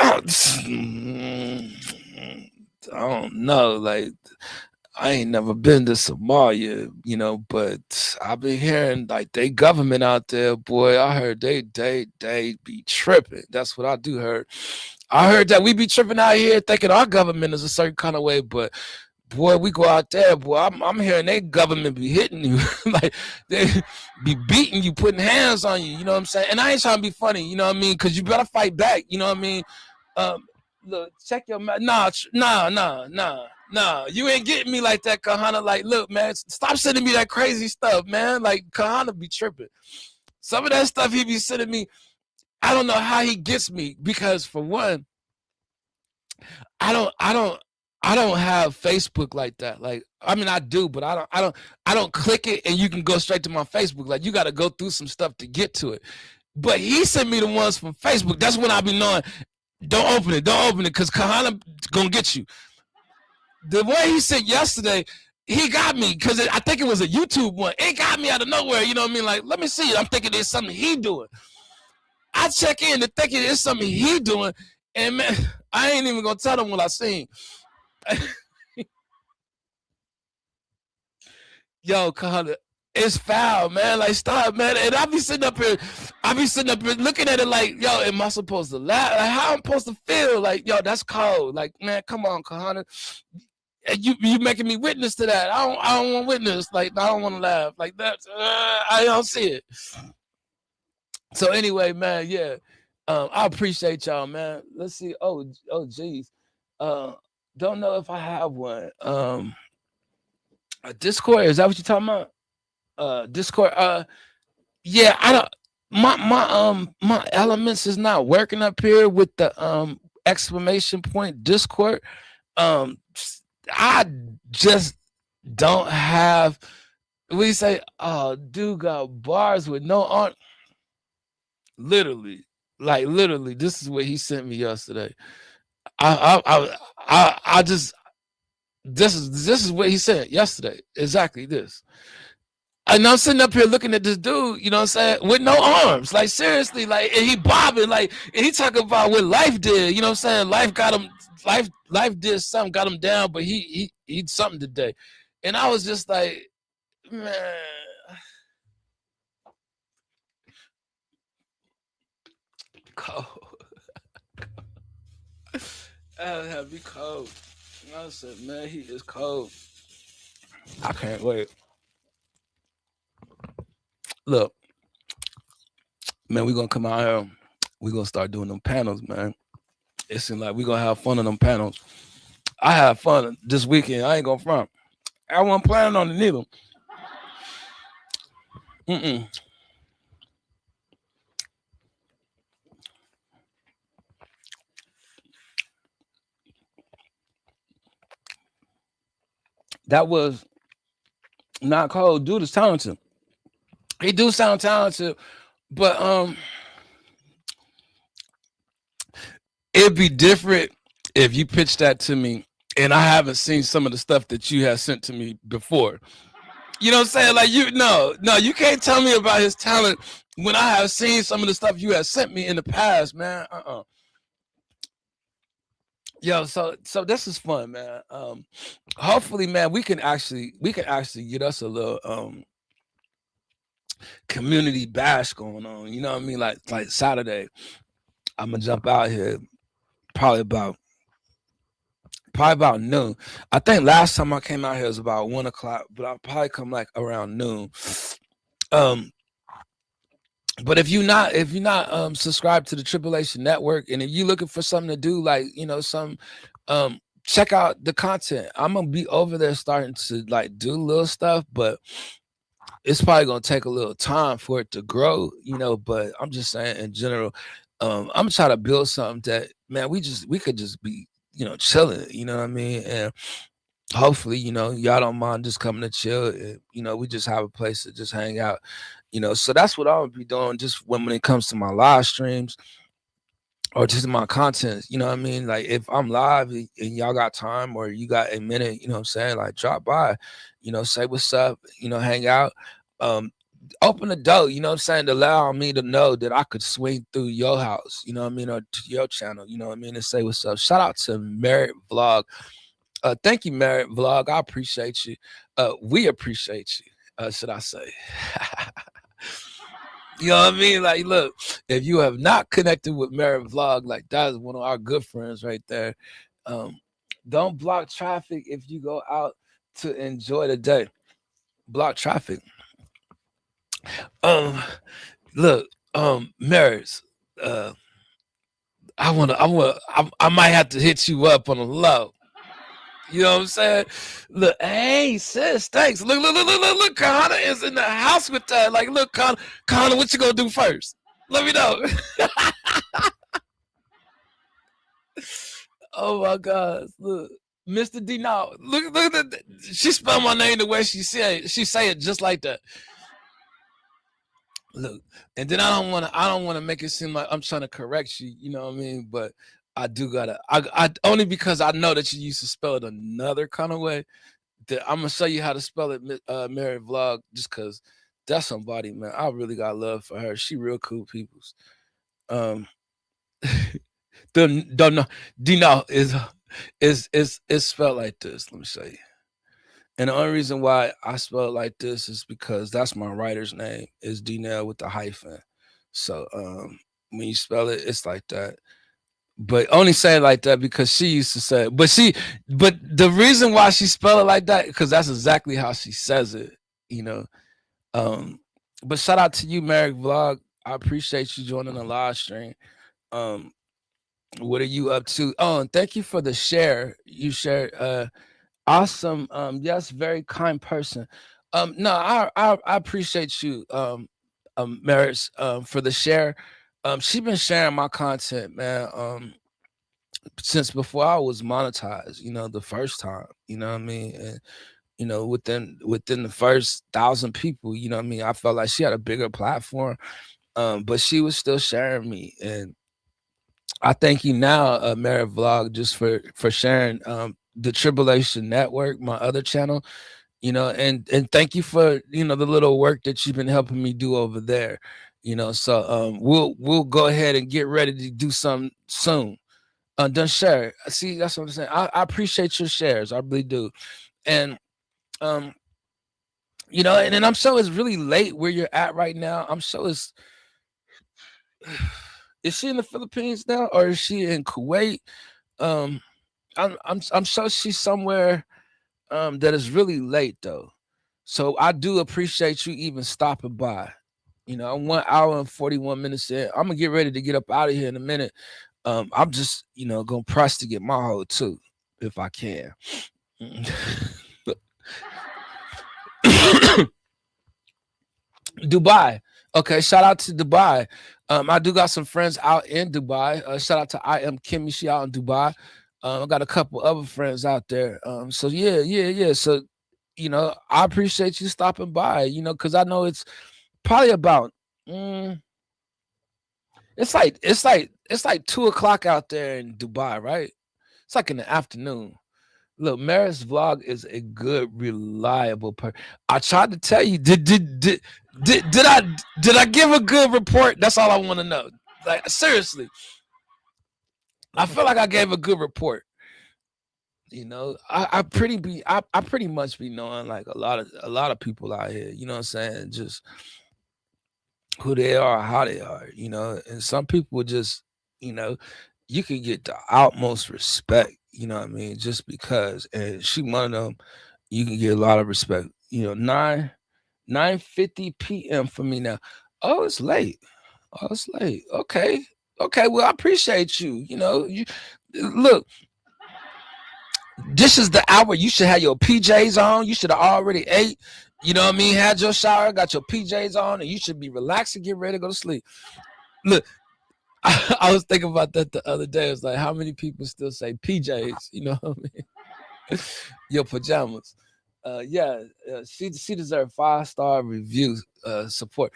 D: I don't know. Like, I ain't never been to Somalia, you know, but I've been hearing like they government out there, boy. I heard they be tripping. That's what I do heard. I heard that we be tripping out here thinking our government is a certain kind of way, but boy, we go out there, boy. I'm hearing they government be hitting you, like they be beating you, putting hands on you. You know what I'm saying? And I ain't trying to be funny, you know what I mean? Because you better fight back. You know what I mean? Look, check your mouth. Nah. You ain't getting me like that, Kahana. Like, look, man, stop sending me that crazy stuff, man. Like, Kahana be tripping. Some of that stuff he be sending me, I don't know how he gets me, because for one, I don't have Facebook like that. Like, I mean, I do, but I don't click it and you can go straight to my Facebook. Like, you got to go through some stuff to get to it. But he sent me the ones from Facebook. That's when I be knowing, don't open it, because Kahana gonna get you. The one he sent yesterday, he got me, because I think it was a YouTube one. It got me out of nowhere, you know what I mean? Like, let me see it. I'm thinking there's something he doing. I check in and thinking it's something he doing, and man, I ain't even gonna tell them what I seen. Yo, Kahana, it's foul, man. Like, stop, man. And I be sitting up here looking at it like, yo, am I supposed to laugh? Like, how I'm supposed to feel? Like, yo, that's cold. Like, man, come on, Kahana. You making me witness to that. I don't want to witness. Like, I don't want to laugh. Like, that. I don't see it. So anyway, man, yeah. I appreciate y'all, man. Let's see. Oh, geez. Don't know if I have one. A Discord, is that what you're talking about? Discord. Yeah, I don't. My elements is not working up here with the exclamation point Discord. I just don't have. We say, oh, dude got bars with no on. Literally, this is what he sent me yesterday. I just this is what he said yesterday. Exactly this. And I'm sitting up here looking at this dude, you know what I'm saying, with no arms. Like seriously, like, and he bobbing, like, and he talking about what life did, you know what I'm saying? Life got him, life did something, got him down, but he something today. And I was just like, man. Cold. Be cold. I said, man, he is cold. I can't wait. Look, man, we're gonna come out here. We're gonna start doing them panels, man. It seems like we're gonna have fun on them panels. I have fun this weekend. I ain't gonna front. I wasn't planning on it neither. That was not cold. Dude is talented. He do sound talented, but it'd be different if you pitched that to me and I haven't seen some of the stuff that you have sent to me before. You know what I'm saying? Like, you can't tell me about his talent when I have seen some of the stuff you have sent me in the past, man. Yo, so this is fun, man. Hopefully, man, we can actually get us a little community bash going on. You know what I mean? Like Saturday, I'm gonna jump out here probably about noon. I think last time I came out here was about 1 o'clock, but I'll probably come like around noon. But if you're not subscribed to the Tribulation Network, and if you're looking for something to do, like, you know, some check out the content. I'm gonna be over there starting to like do little stuff, but it's probably gonna take a little time for it to grow, you know. But I'm just saying in general, I'm trying to build something that, man, we could just be, you know, chilling, you know what I mean? And hopefully, you know, y'all don't mind just coming to chill. And, you know, we just have a place to just hang out, you know. So that's what I'll be doing just when it comes to my live streams or just my content, you know what I mean? Like if I'm live and y'all got time or you got a minute, you know what I'm saying? Like drop by, you know, say what's up, you know, hang out. Open the door, you know what I'm saying, to allow me to know that I could swing through your house, you know what I mean, or to your channel, you know what I mean, and say what's up. Shout out to Merit Vlog. Thank you, Merit Vlog. I appreciate you. We appreciate you, should I say. You know what I mean? Like, look, if you have not connected with Merit Vlog, like that is one of our good friends right there. Don't block traffic if you go out to enjoy the day. Block traffic. Look, Merits, I might have to hit you up on a low. You know what I'm saying? Look, hey sis, thanks. Look, Connor is in the house with that. Like, look, Connor, what you gonna do first? Let me know. Oh my God, look, Mr. D. Now, look at that. She spelled my name the way she say it just like that. Look, and then I don't want to make it seem like I'm trying to correct you, you know what I mean? But I do gotta, I only because I know that you used to spell it another kind of way. That I'm gonna show you how to spell it, Mary Vlog, just cause that's somebody, man. I really got love for her. She real cool peoples. Don't know. Dino is spelled like this. Let me show you. And the only reason why I spell it like this is because that's my writer's name, is D-Nail with the hyphen. So when you spell it, it's like that. But only say it like that because she used to say it. But the reason why she spelled it like that, because that's exactly how she says it, you know. But shout out to you, Merrick Vlog. I appreciate you joining the live stream. What are you up to? Oh, and thank you for the share. You shared awesome. Yes, very kind person. No, I appreciate you, Maris, for the share. She been sharing my content, man, since before I was monetized, the first time, you know what I mean? And within the first 1,000 people, you know what I mean, I felt like she had a bigger platform. But she was still sharing me. And I thank you now, Merit Vlog, just for sharing the Tribulation Network, my other channel, and thank you for the little work that you've been helping me do over there. So we'll go ahead and get ready to do something soon. Done share. See, that's what I'm saying. I appreciate your shares. I really do. And and I'm sure it's really late where you're at right now. I'm sure it's is she in the Philippines now, or is she in Kuwait? I'm sure she's somewhere that is really late though. So I do appreciate you even stopping by. I'm 1 hour and 41 minutes in. I'm gonna get ready to get up out of here in a minute. I'm just gonna press to get my hoe too, if I can. Dubai. Okay, shout out to Dubai. I do got some friends out in Dubai. Shout out to I Am Kimmy. She out in Dubai. I got a couple other friends out there. So yeah. So, I appreciate you stopping by, because I know it's probably about it's like 2:00 out there in Dubai, right? It's like in the afternoon. Look, Maris Vlog is a good, reliable person. I tried to tell you, did I give a good report? That's all I want to know. Like, seriously, I feel like I gave a good report. I pretty much be knowing like a lot of people out here. You know what I'm saying? Just who they are, how they are. And some people just, you can get the utmost respect. You know what I mean? Just because, and she one of them, you can get a lot of respect. 9:50 p.m. for me now. Oh, it's late. Okay. Well, I appreciate you. You look. This is the hour you should have your PJs on. You should have already ate. You know what I mean? Had your shower, got your PJs on, and you should be relaxed and get ready to go to sleep. Look. I was thinking about that the other day. It's like, how many people still say PJs? You know what I mean? Your pajamas. She deserved 5-star review support.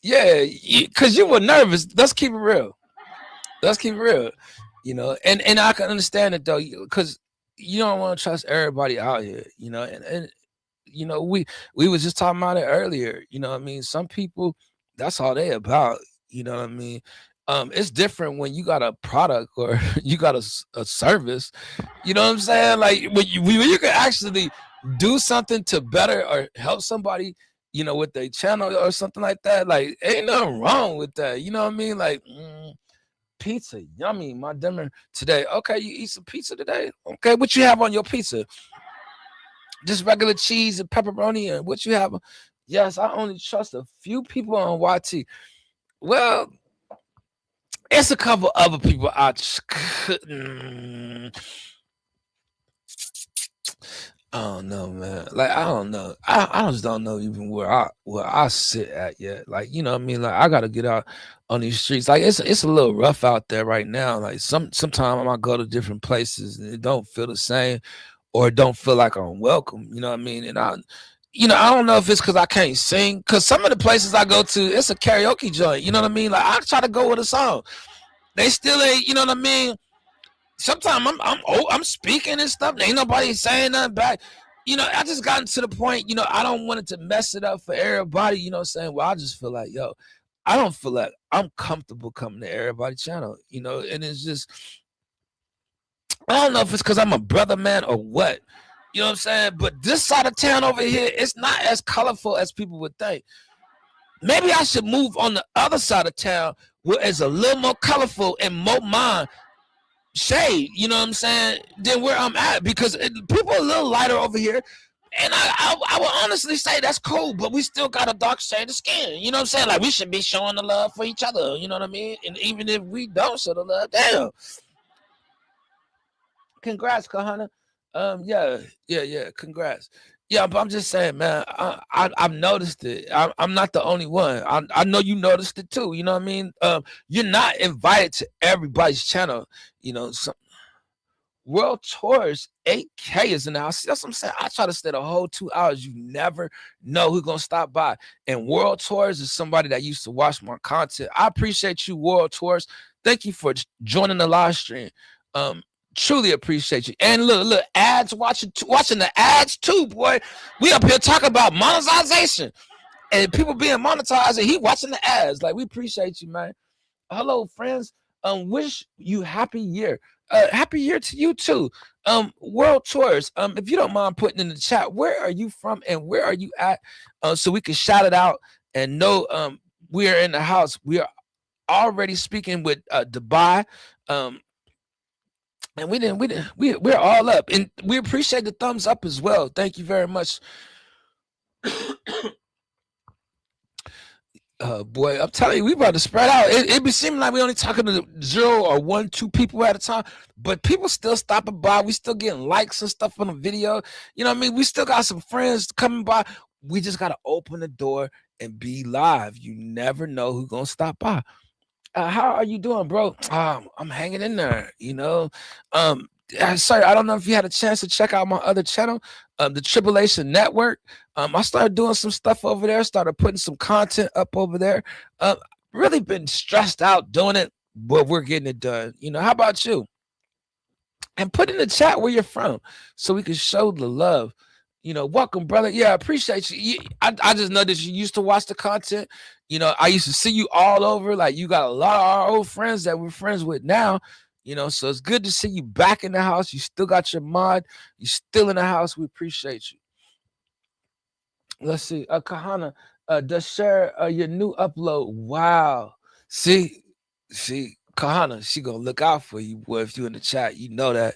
D: Yeah, because you were nervous. Let's keep it real. And I can understand it though, because you don't want to trust everybody out here. And we was just talking about it earlier. You know what I mean? Some people, that's all they about. You know what I mean? It's different when you got a product or you got a service. You know what I'm saying? Like when you can actually do something to better or help somebody, with their channel or something like that. Like ain't nothing wrong with that. You know what I mean? Like pizza, yummy, my dinner today. Okay, you eat some pizza today? Okay, what you have on your pizza? Just regular cheese and pepperoni, and what you have? Yes, I only trust a few people on YT. Well, it's a couple other people I just couldn't. I don't know, man. Like I don't know. I just don't know even where I sit at yet. Like what I mean. Like I gotta get out on these streets. Like it's a little rough out there right now. Like sometimes I might go to different places and it don't feel the same, or it don't feel like I'm welcome. You know what I mean? And I don't know if it's because I can't sing. Because some of the places I go to, it's a karaoke joint. You know what I mean? Like I try to go with a song. They still ain't. You know what I mean? Sometimes I'm speaking and stuff. Ain't nobody saying nothing back. I just gotten to the point. I don't want it to mess it up for everybody. You know what I'm saying? Well, I just feel like, I don't feel like I'm comfortable coming to everybody's channel. And it's just, I don't know if it's because I'm a brother, man, or what. You know what I'm saying? But this side of town over here, it's not as colorful as people would think. Maybe I should move on the other side of town where it's a little more colorful and more mine shade, you know what I'm saying, than where I'm at, because people are a little lighter over here. And I would honestly say that's cool, but we still got a dark shade of skin. You know what I'm saying? Like we should be showing the love for each other. You know what I mean? And even if we don't show the love, damn. Congrats, Kahana. Yeah. Congrats. Yeah, but I'm just saying, man. I've noticed it. I'm not the only one. I know you noticed it too. You know what I mean? You're not invited to everybody's channel. You know, World Tours 8K is announced. That's what I'm saying. I try to stay the whole 2 hours. You never know who's gonna stop by. And World Tours is somebody that used to watch my content. I appreciate you, World Tours. Thank you for joining the live stream. Truly appreciate you. And look, ads watching the ads too, boy. We up here talking about monetization and people being monetized, and he watching the ads. Like, we appreciate you, man. Hello, friends. Wish you happy year. Happy year to you too. World Tours. If you don't mind putting in the chat, where are you from and where are you at? So we can shout it out and know we are in the house. We are already speaking with Dubai. And we're all up, and we appreciate the thumbs up as well. Thank you very much. Boy, I'm telling you, we about to spread out. It be seeming like we only talking to 0 or 1, 2 people at a time, but people still stopping by. We still getting likes and stuff on the video. You know what I mean? We still got some friends coming by. We just got to open the door and be live. You never know who's going to stop by. How are you doing, bro? I'm hanging in there, you know. Sorry, I don't know if you had a chance to check out my other channel, the Tribulation Network. I started doing some stuff over there, started putting some content up over there. Really been stressed out doing it, but we're getting it done. You know, how about you? And put in the chat where you're from so we can show the love. You know, welcome, brother. Yeah, I appreciate you. I just know that you used to watch the content. You know, I used to see you all over. Like, you got a lot of our old friends that we're friends with now. You know, so it's good to see you back in the house. You still got your mod. You're still in the house. We appreciate you. Let's see. Kahana, does share your new upload. Wow. See, Kahana, she gonna look out for you, boy. If you in the chat, you know that.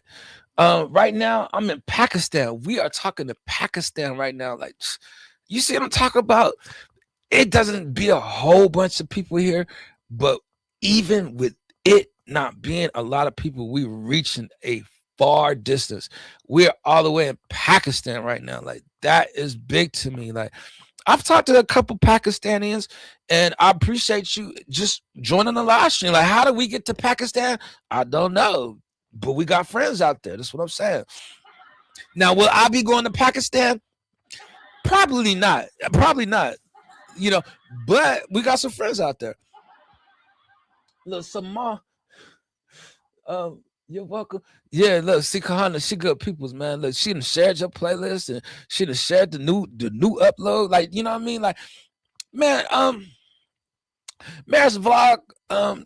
D: Right now, I'm in Pakistan. We are talking to Pakistan right now. Like, you see what I'm talking about? It doesn't be a whole bunch of people here, but even with it not being a lot of people, we're reaching a far distance. We're all the way in Pakistan right now. Like, that is big to me. Like, I've talked to a couple Pakistanians, and I appreciate you just joining the live stream. Like, how did we get to Pakistan? I don't know, but we got friends out there. That's what I'm saying. Now, will I be going to Pakistan? Probably not. You know, but we got some friends out there. Look, Sama, you're welcome. Yeah, look, see, Kahana, she good peoples, man. Look, she done shared your playlist, and she done shared the new upload. Like, you know what I mean? Like, man, Mayor's Vlog,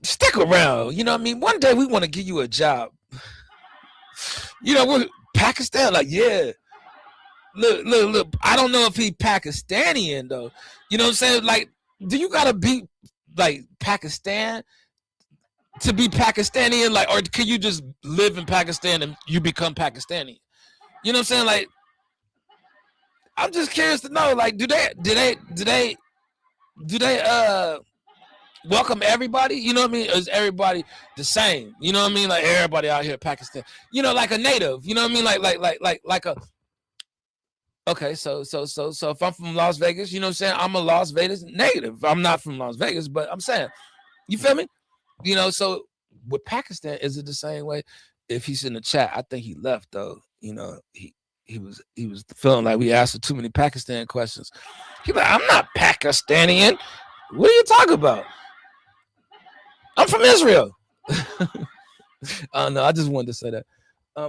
D: stick around. You know what I mean? One day we want to give you a job. You know, we're Pakistan, like, yeah. Look. I don't know if he Pakistani though. You know what I'm saying? Like, do you gotta be like Pakistan to be Pakistani? Like, or can you just live in Pakistan and you become Pakistani? You know what I'm saying? Like, I'm just curious to know. Like, do they welcome everybody? You know what I mean? Or is everybody the same? You know what I mean? Like, everybody out here in Pakistan. You know, like a native. You know what I mean? Like a. Okay, so if I'm from Las Vegas, you know what I'm saying? I'm a Las Vegas native. I'm not from Las Vegas, but I'm saying, you feel me? You know, so with Pakistan, is it the same way? If he's in the chat, I think he left though. You know, he was feeling like we asked too many Pakistan questions. He's like, I'm not Pakistani. What are you talking about? I'm from Israel. No, I just wanted to say that.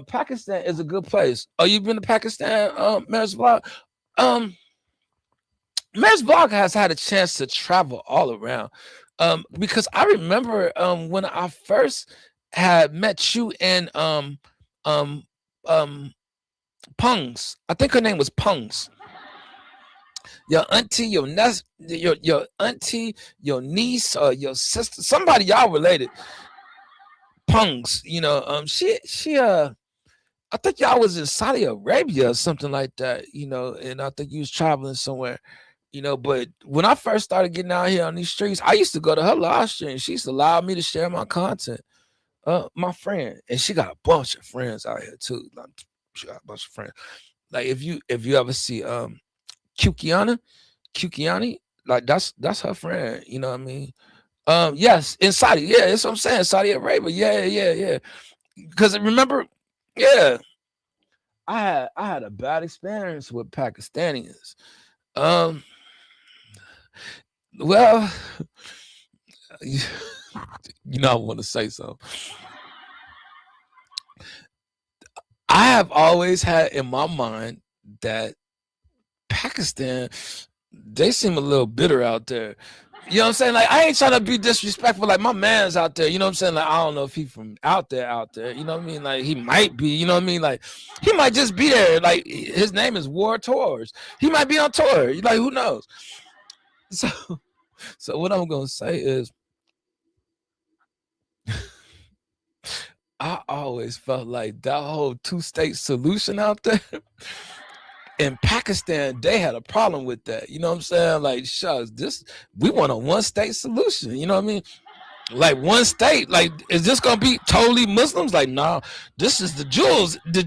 D: Pakistan is a good place. Oh, you've been to Pakistan, Mayor's Vlog? Mayor's Vlog has had a chance to travel all around. Because I remember when I first had met you in Pungs. I think her name was Pungs. Your auntie, your auntie, your niece, or your sister, somebody y'all related. Pungs, you know, she I think y'all was in Saudi Arabia or something like that, you know, and I think you was traveling somewhere, you know. But when I first started getting out here on these streets, I used to go to her live stream. She used to allow me to share my content. My friend, and she got a bunch of friends out here too. Like, she got a bunch of friends. Like if you ever see Kukiani, like that's her friend. You know what I mean? Yes, in Saudi, yeah, that's what I'm saying. Saudi Arabia, yeah. Because remember, yeah, I had a bad experience with Pakistanis. Well, you know, I want to say something. I have always had in my mind that Pakistan, they seem a little bitter out there. You know what I'm saying? Like, I ain't trying to be disrespectful. Like, my man's out there. You know what I'm saying? Like, I don't know if he from out there. You know what I mean? Like, he might be. You know what I mean? Like, he might just be there. Like, his name is War Tours. He might be on tour. Like, who knows? So what I'm gonna say is, I always felt like that whole two-state solution out there in Pakistan, they had a problem with that. You know what I'm saying? Like, shucks, we want a one-state solution. You know what I mean? Like, one state. Like, is this gonna be totally Muslims? Like, nah, this is the Jews. The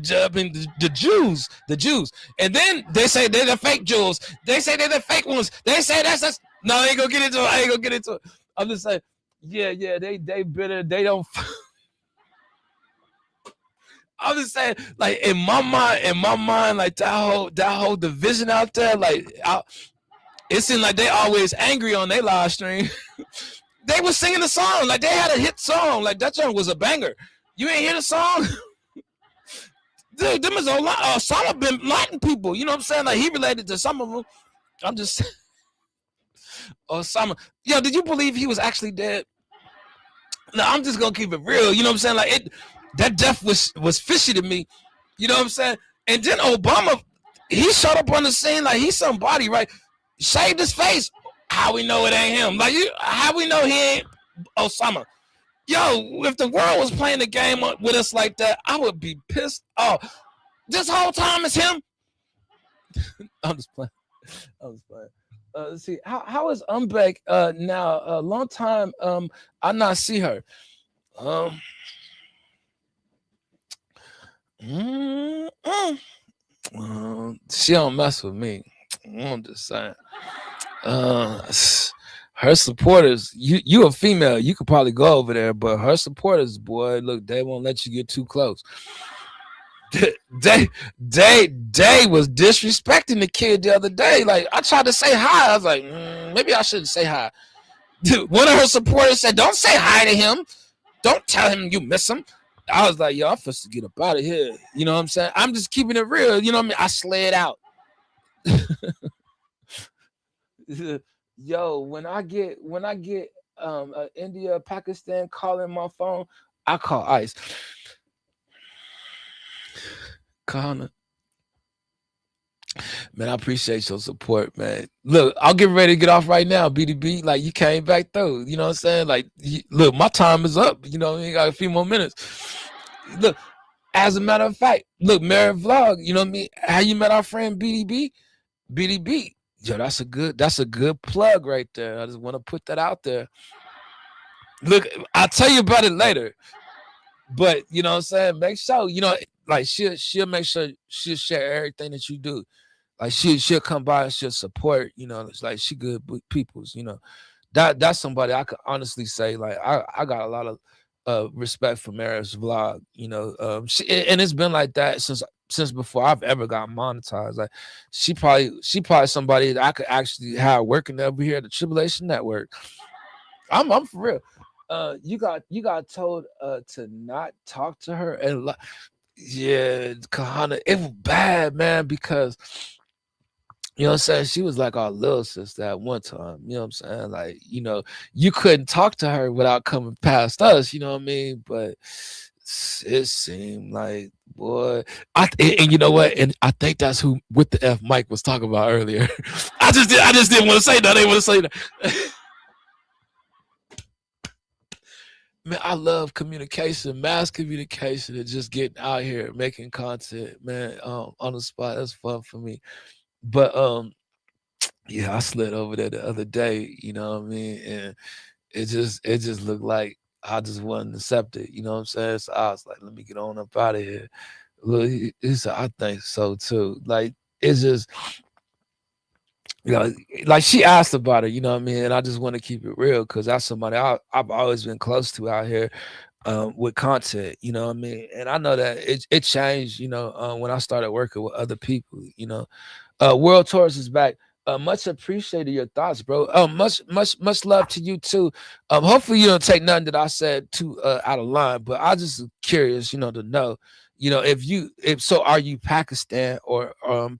D: Jews. And then they say they're the fake Jews. They say they're the fake ones. They say that's. No, I ain't gonna get into it. I'm just saying, yeah, they bitter. They don't. I'm just saying, like, in my mind, like that whole division out there, like, it seemed like they always angry on their live stream. They was singing the song, like they had a hit song, like that song was a banger. You ain't hear the song? Dude, them is Osama bin Laden people. You know what I'm saying? Like, he related to some of them. I'm just Osama. Yo, did you believe he was actually dead? No, I'm just gonna keep it real. You know what I'm saying? Like, that death was fishy to me. You know what I'm saying? And then Obama, he showed up on the scene like he's somebody, right? Shaved his face. How we know it ain't him? Like, how we know he ain't Osama? Yo, if the world was playing the game with us like that, I would be pissed off. This whole time it's him. I'm just playing. Let's see. How is Umbek now? A long time. I not see her. She don't mess with me. I'm just saying. Her supporters, you a female, you could probably go over there, but her supporters, boy, look, they won't let you get too close. They was disrespecting the kid the other day. Like, I tried to say hi. I was like, maybe I shouldn't say hi. One of her supporters said, "Don't say hi to him. Don't tell him you miss him." I was like, yo, I'm supposed to get up out of here. You know what I'm saying? I'm just keeping it real. You know what I mean? I slid out. Yo, when I get India, Pakistan calling my phone, I call ICE. Kahana. Man, I appreciate your support, man. Look, I'll get ready to get off right now, BDB. Like, you came back through. You know what I'm saying? Like, look, my time is up. You know, you got a few more minutes. Look, as a matter of fact, look, Mary Vlog, you know what I mean? How you met our friend BDB? BDB. Yo, that's a good plug right there. I just want to put that out there. Look, I'll tell you about it later. But you know what I'm saying? Make sure, you know, like she'll make sure she'll share everything that you do. Like she'll come by and she'll support, you know, it's like she good peoples, you know. That's somebody I could honestly say, like, I got a lot of respect for Mary's Vlog, you know. And it's been like that since before I've ever got monetized. Like, she probably somebody that I could actually have working over here at the Tribulation Network. I'm for real. You got told to not talk to her, and yeah, Kahana, it was bad, man, because you know what I'm saying, she was like our little sister at one time. You know what I'm saying? Like, you know, you couldn't talk to her without coming past us, you know what I mean? But it seemed like, boy, and you know what? And I think that's who with the F Mike was talking about earlier. I just didn't want to say that. I didn't want to say that. Man, I love communication, mass communication, and just getting out here making content, man, on the spot. That's fun for me. But yeah, I slid over there the other day, you know what I mean? And it just looked like I just wasn't accept it. You know what I'm saying? So I was like, let me get on up out of here. Look, he said, I think so too. Like, it's just, you know, like she asked about it, you know what I mean? And I just want to keep it real because that's somebody I've always been close to out here with content, you know what I mean? And I know that it changed, you know, when I started working with other people, you know. World Tours is back. Much appreciated your thoughts, bro. Much love to you too. Hopefully you don't take nothing that I said too out of line, but I just curious, you know, to know, you know, if so, are you Pakistan or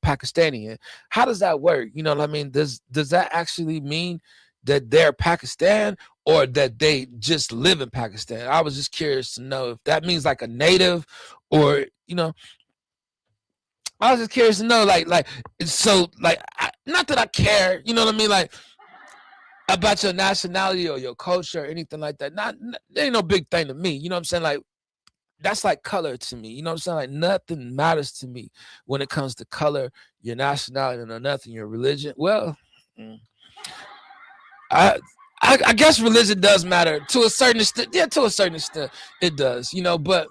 D: Pakistani? How does that work? You know what I mean? Does that actually mean that they're Pakistan or that they just live in Pakistan? I was just curious to know if that means like a native or, you know, I was just curious to know, so, not that I care, you know what I mean, like, about your nationality or your culture or anything like that. There ain't no big thing to me, you know what I'm saying? Like, that's like color to me, you know what I'm saying? Like, nothing matters to me when it comes to color, your nationality, or nothing, your religion. Well, I guess religion does matter to a certain extent. Yeah, to a certain extent, it does, you know, but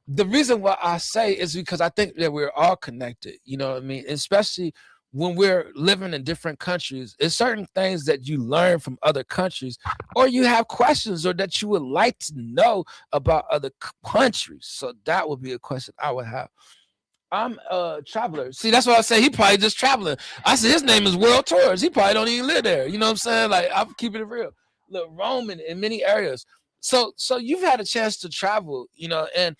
D: the reason why I say is because I think that we're all connected, you know what I mean? Especially when we're living in different countries, it's certain things that you learn from other countries, or you have questions or that you would like to know about other countries. So that would be a question I would have. I'm a traveler. See, that's what I say. He probably just traveling. I said his name is World Tours. He probably don't even live there. You know what I'm saying? Like, I'm keeping it real. Look, roaming in many areas. So you've had a chance to travel, you know, and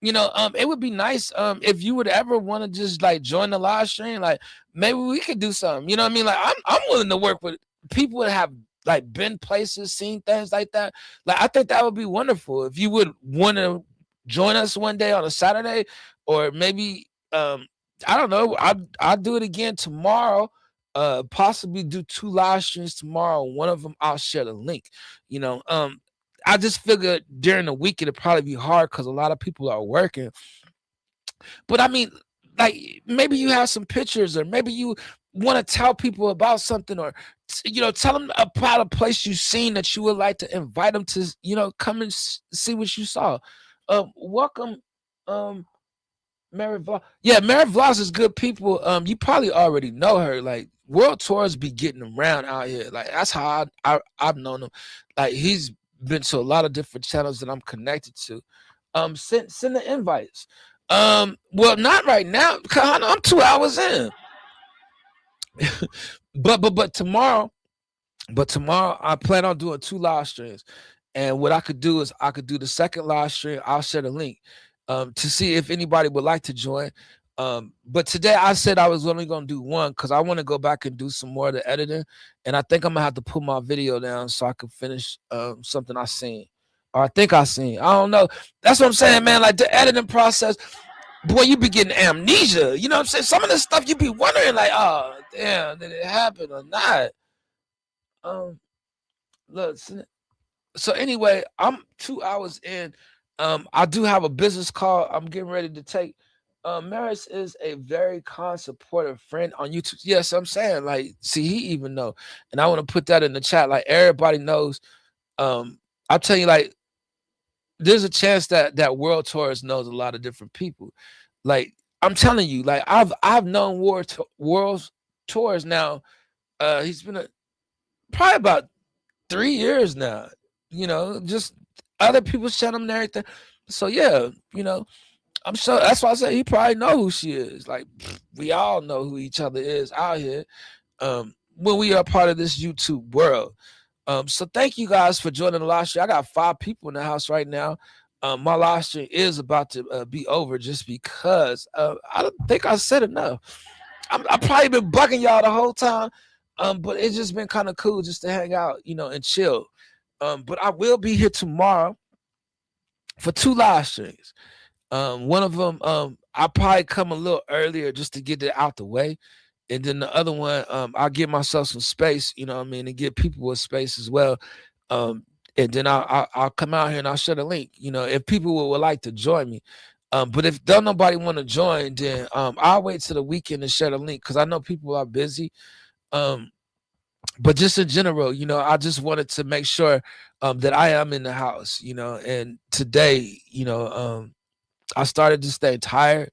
D: you know, it would be nice if you would ever want to just like join the live stream. Like, maybe we could do something. You know what I mean? Like, I'm willing to work with people that have like been places, seen things like that. Like, I think that would be wonderful if you would want to join us one day on a Saturday, or maybe I don't know. I'll do it again tomorrow. Possibly do 2 live streams tomorrow. One of them I'll share the link. You know, I just figured during the week it'd probably be hard because a lot of people are working. But I mean, like, maybe you have some pictures, or maybe you want to tell people about something, or you know, tell them about a place you've seen that you would like to invite them to, you know, come and see what you saw. Welcome, Mary Vlogs. Yeah, Mary Vlogs is good people. You probably already know her. Like, World Tours be getting around out here. Like, that's how I've known him. Like, he's been to a lot of different channels that I'm connected to. Send the invites. Well, not right now, because I'm 2 hours in. but tomorrow I plan on doing 2 live streams. And what I could do is I could do the second live stream. I'll share the link to see if anybody would like to join. But today I said I was only going to do one because I want to go back and do some more of the editing. And I think I'm going to have to put my video down so I can finish something I seen. Or I think I seen. I don't know. That's what I'm saying, man. Like, the editing process, boy, you be getting amnesia. You know what I'm saying? Some of this stuff you be wondering, like, oh, damn, did it happen or not? Look, so anyway, I'm 2 hours in. I do have a business call I'm getting ready to take. Maris is a very kind, supportive friend on YouTube. Yes, I'm saying, like, see, he even know, and I want to put that in the chat. Like, everybody knows. I'll tell you, like, there's a chance that World Tours knows a lot of different people. Like, I'm telling you, like, I've known World Tours now. He's been probably about 3 years now. You know, just other people sent him and everything. So yeah, you know, I'm sure that's why I say he probably know who she is. Like, we all know who each other is out here when we are part of this YouTube world. So thank you guys for joining the live stream. I got 5 people in the house right now. My live stream is about to be over just because I don't think I said enough. I've probably been bugging y'all the whole time, but it's just been kind of cool just to hang out, you know, and chill. But I will be here tomorrow for 2 live streams. One of them, I'll probably come a little earlier just to get it out the way. And then the other one, I'll give myself some space, you know what I mean, and give people a space as well. And then I'll come out here and I'll share the link, you know, if people would like to join me. But if don't nobody want to join, then I'll wait till the weekend to share the link because I know people are busy. but just in general, you know, I just wanted to make sure that I am in the house, you know, and today, you know, I started to stay tired,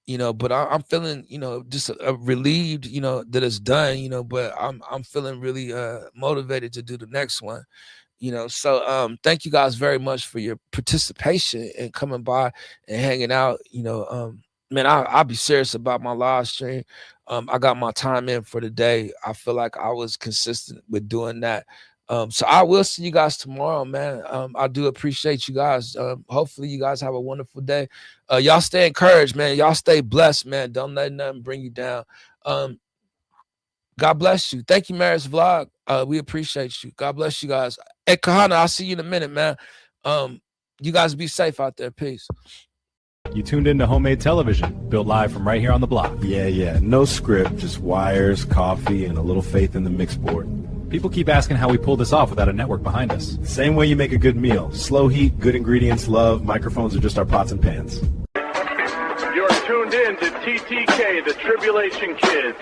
D: you know, but I'm feeling, you know, just relieved, you know, that it's done, you know, but I'm feeling really motivated to do the next one, you know. So thank you guys very much for your participation and coming by and hanging out, you know. Man, I'll be serious about my live stream. I got my time in for the day. I feel like I was consistent with doing that. So I will see you guys tomorrow, man. I do appreciate you guys. Hopefully you guys have a wonderful day. Y'all stay encouraged, man. Y'all stay blessed, man. Don't let nothing bring you down. God bless you. Thank you, Maris Vlog. We appreciate you. God bless you guys. Hey, Kahana, I'll see you in a minute, man. You guys be safe out there. Peace.
F: You tuned into Homemade Television, built live from right here on the block.
G: Yeah. No script, just wires, coffee, and a little faith in the mix board.
F: People keep asking how we pull this off without a network behind us.
G: Same way you make a good meal. Slow heat, good ingredients, love. Microphones are just our pots and pans.
H: You're tuned in to TTK, the Tribulation Kids.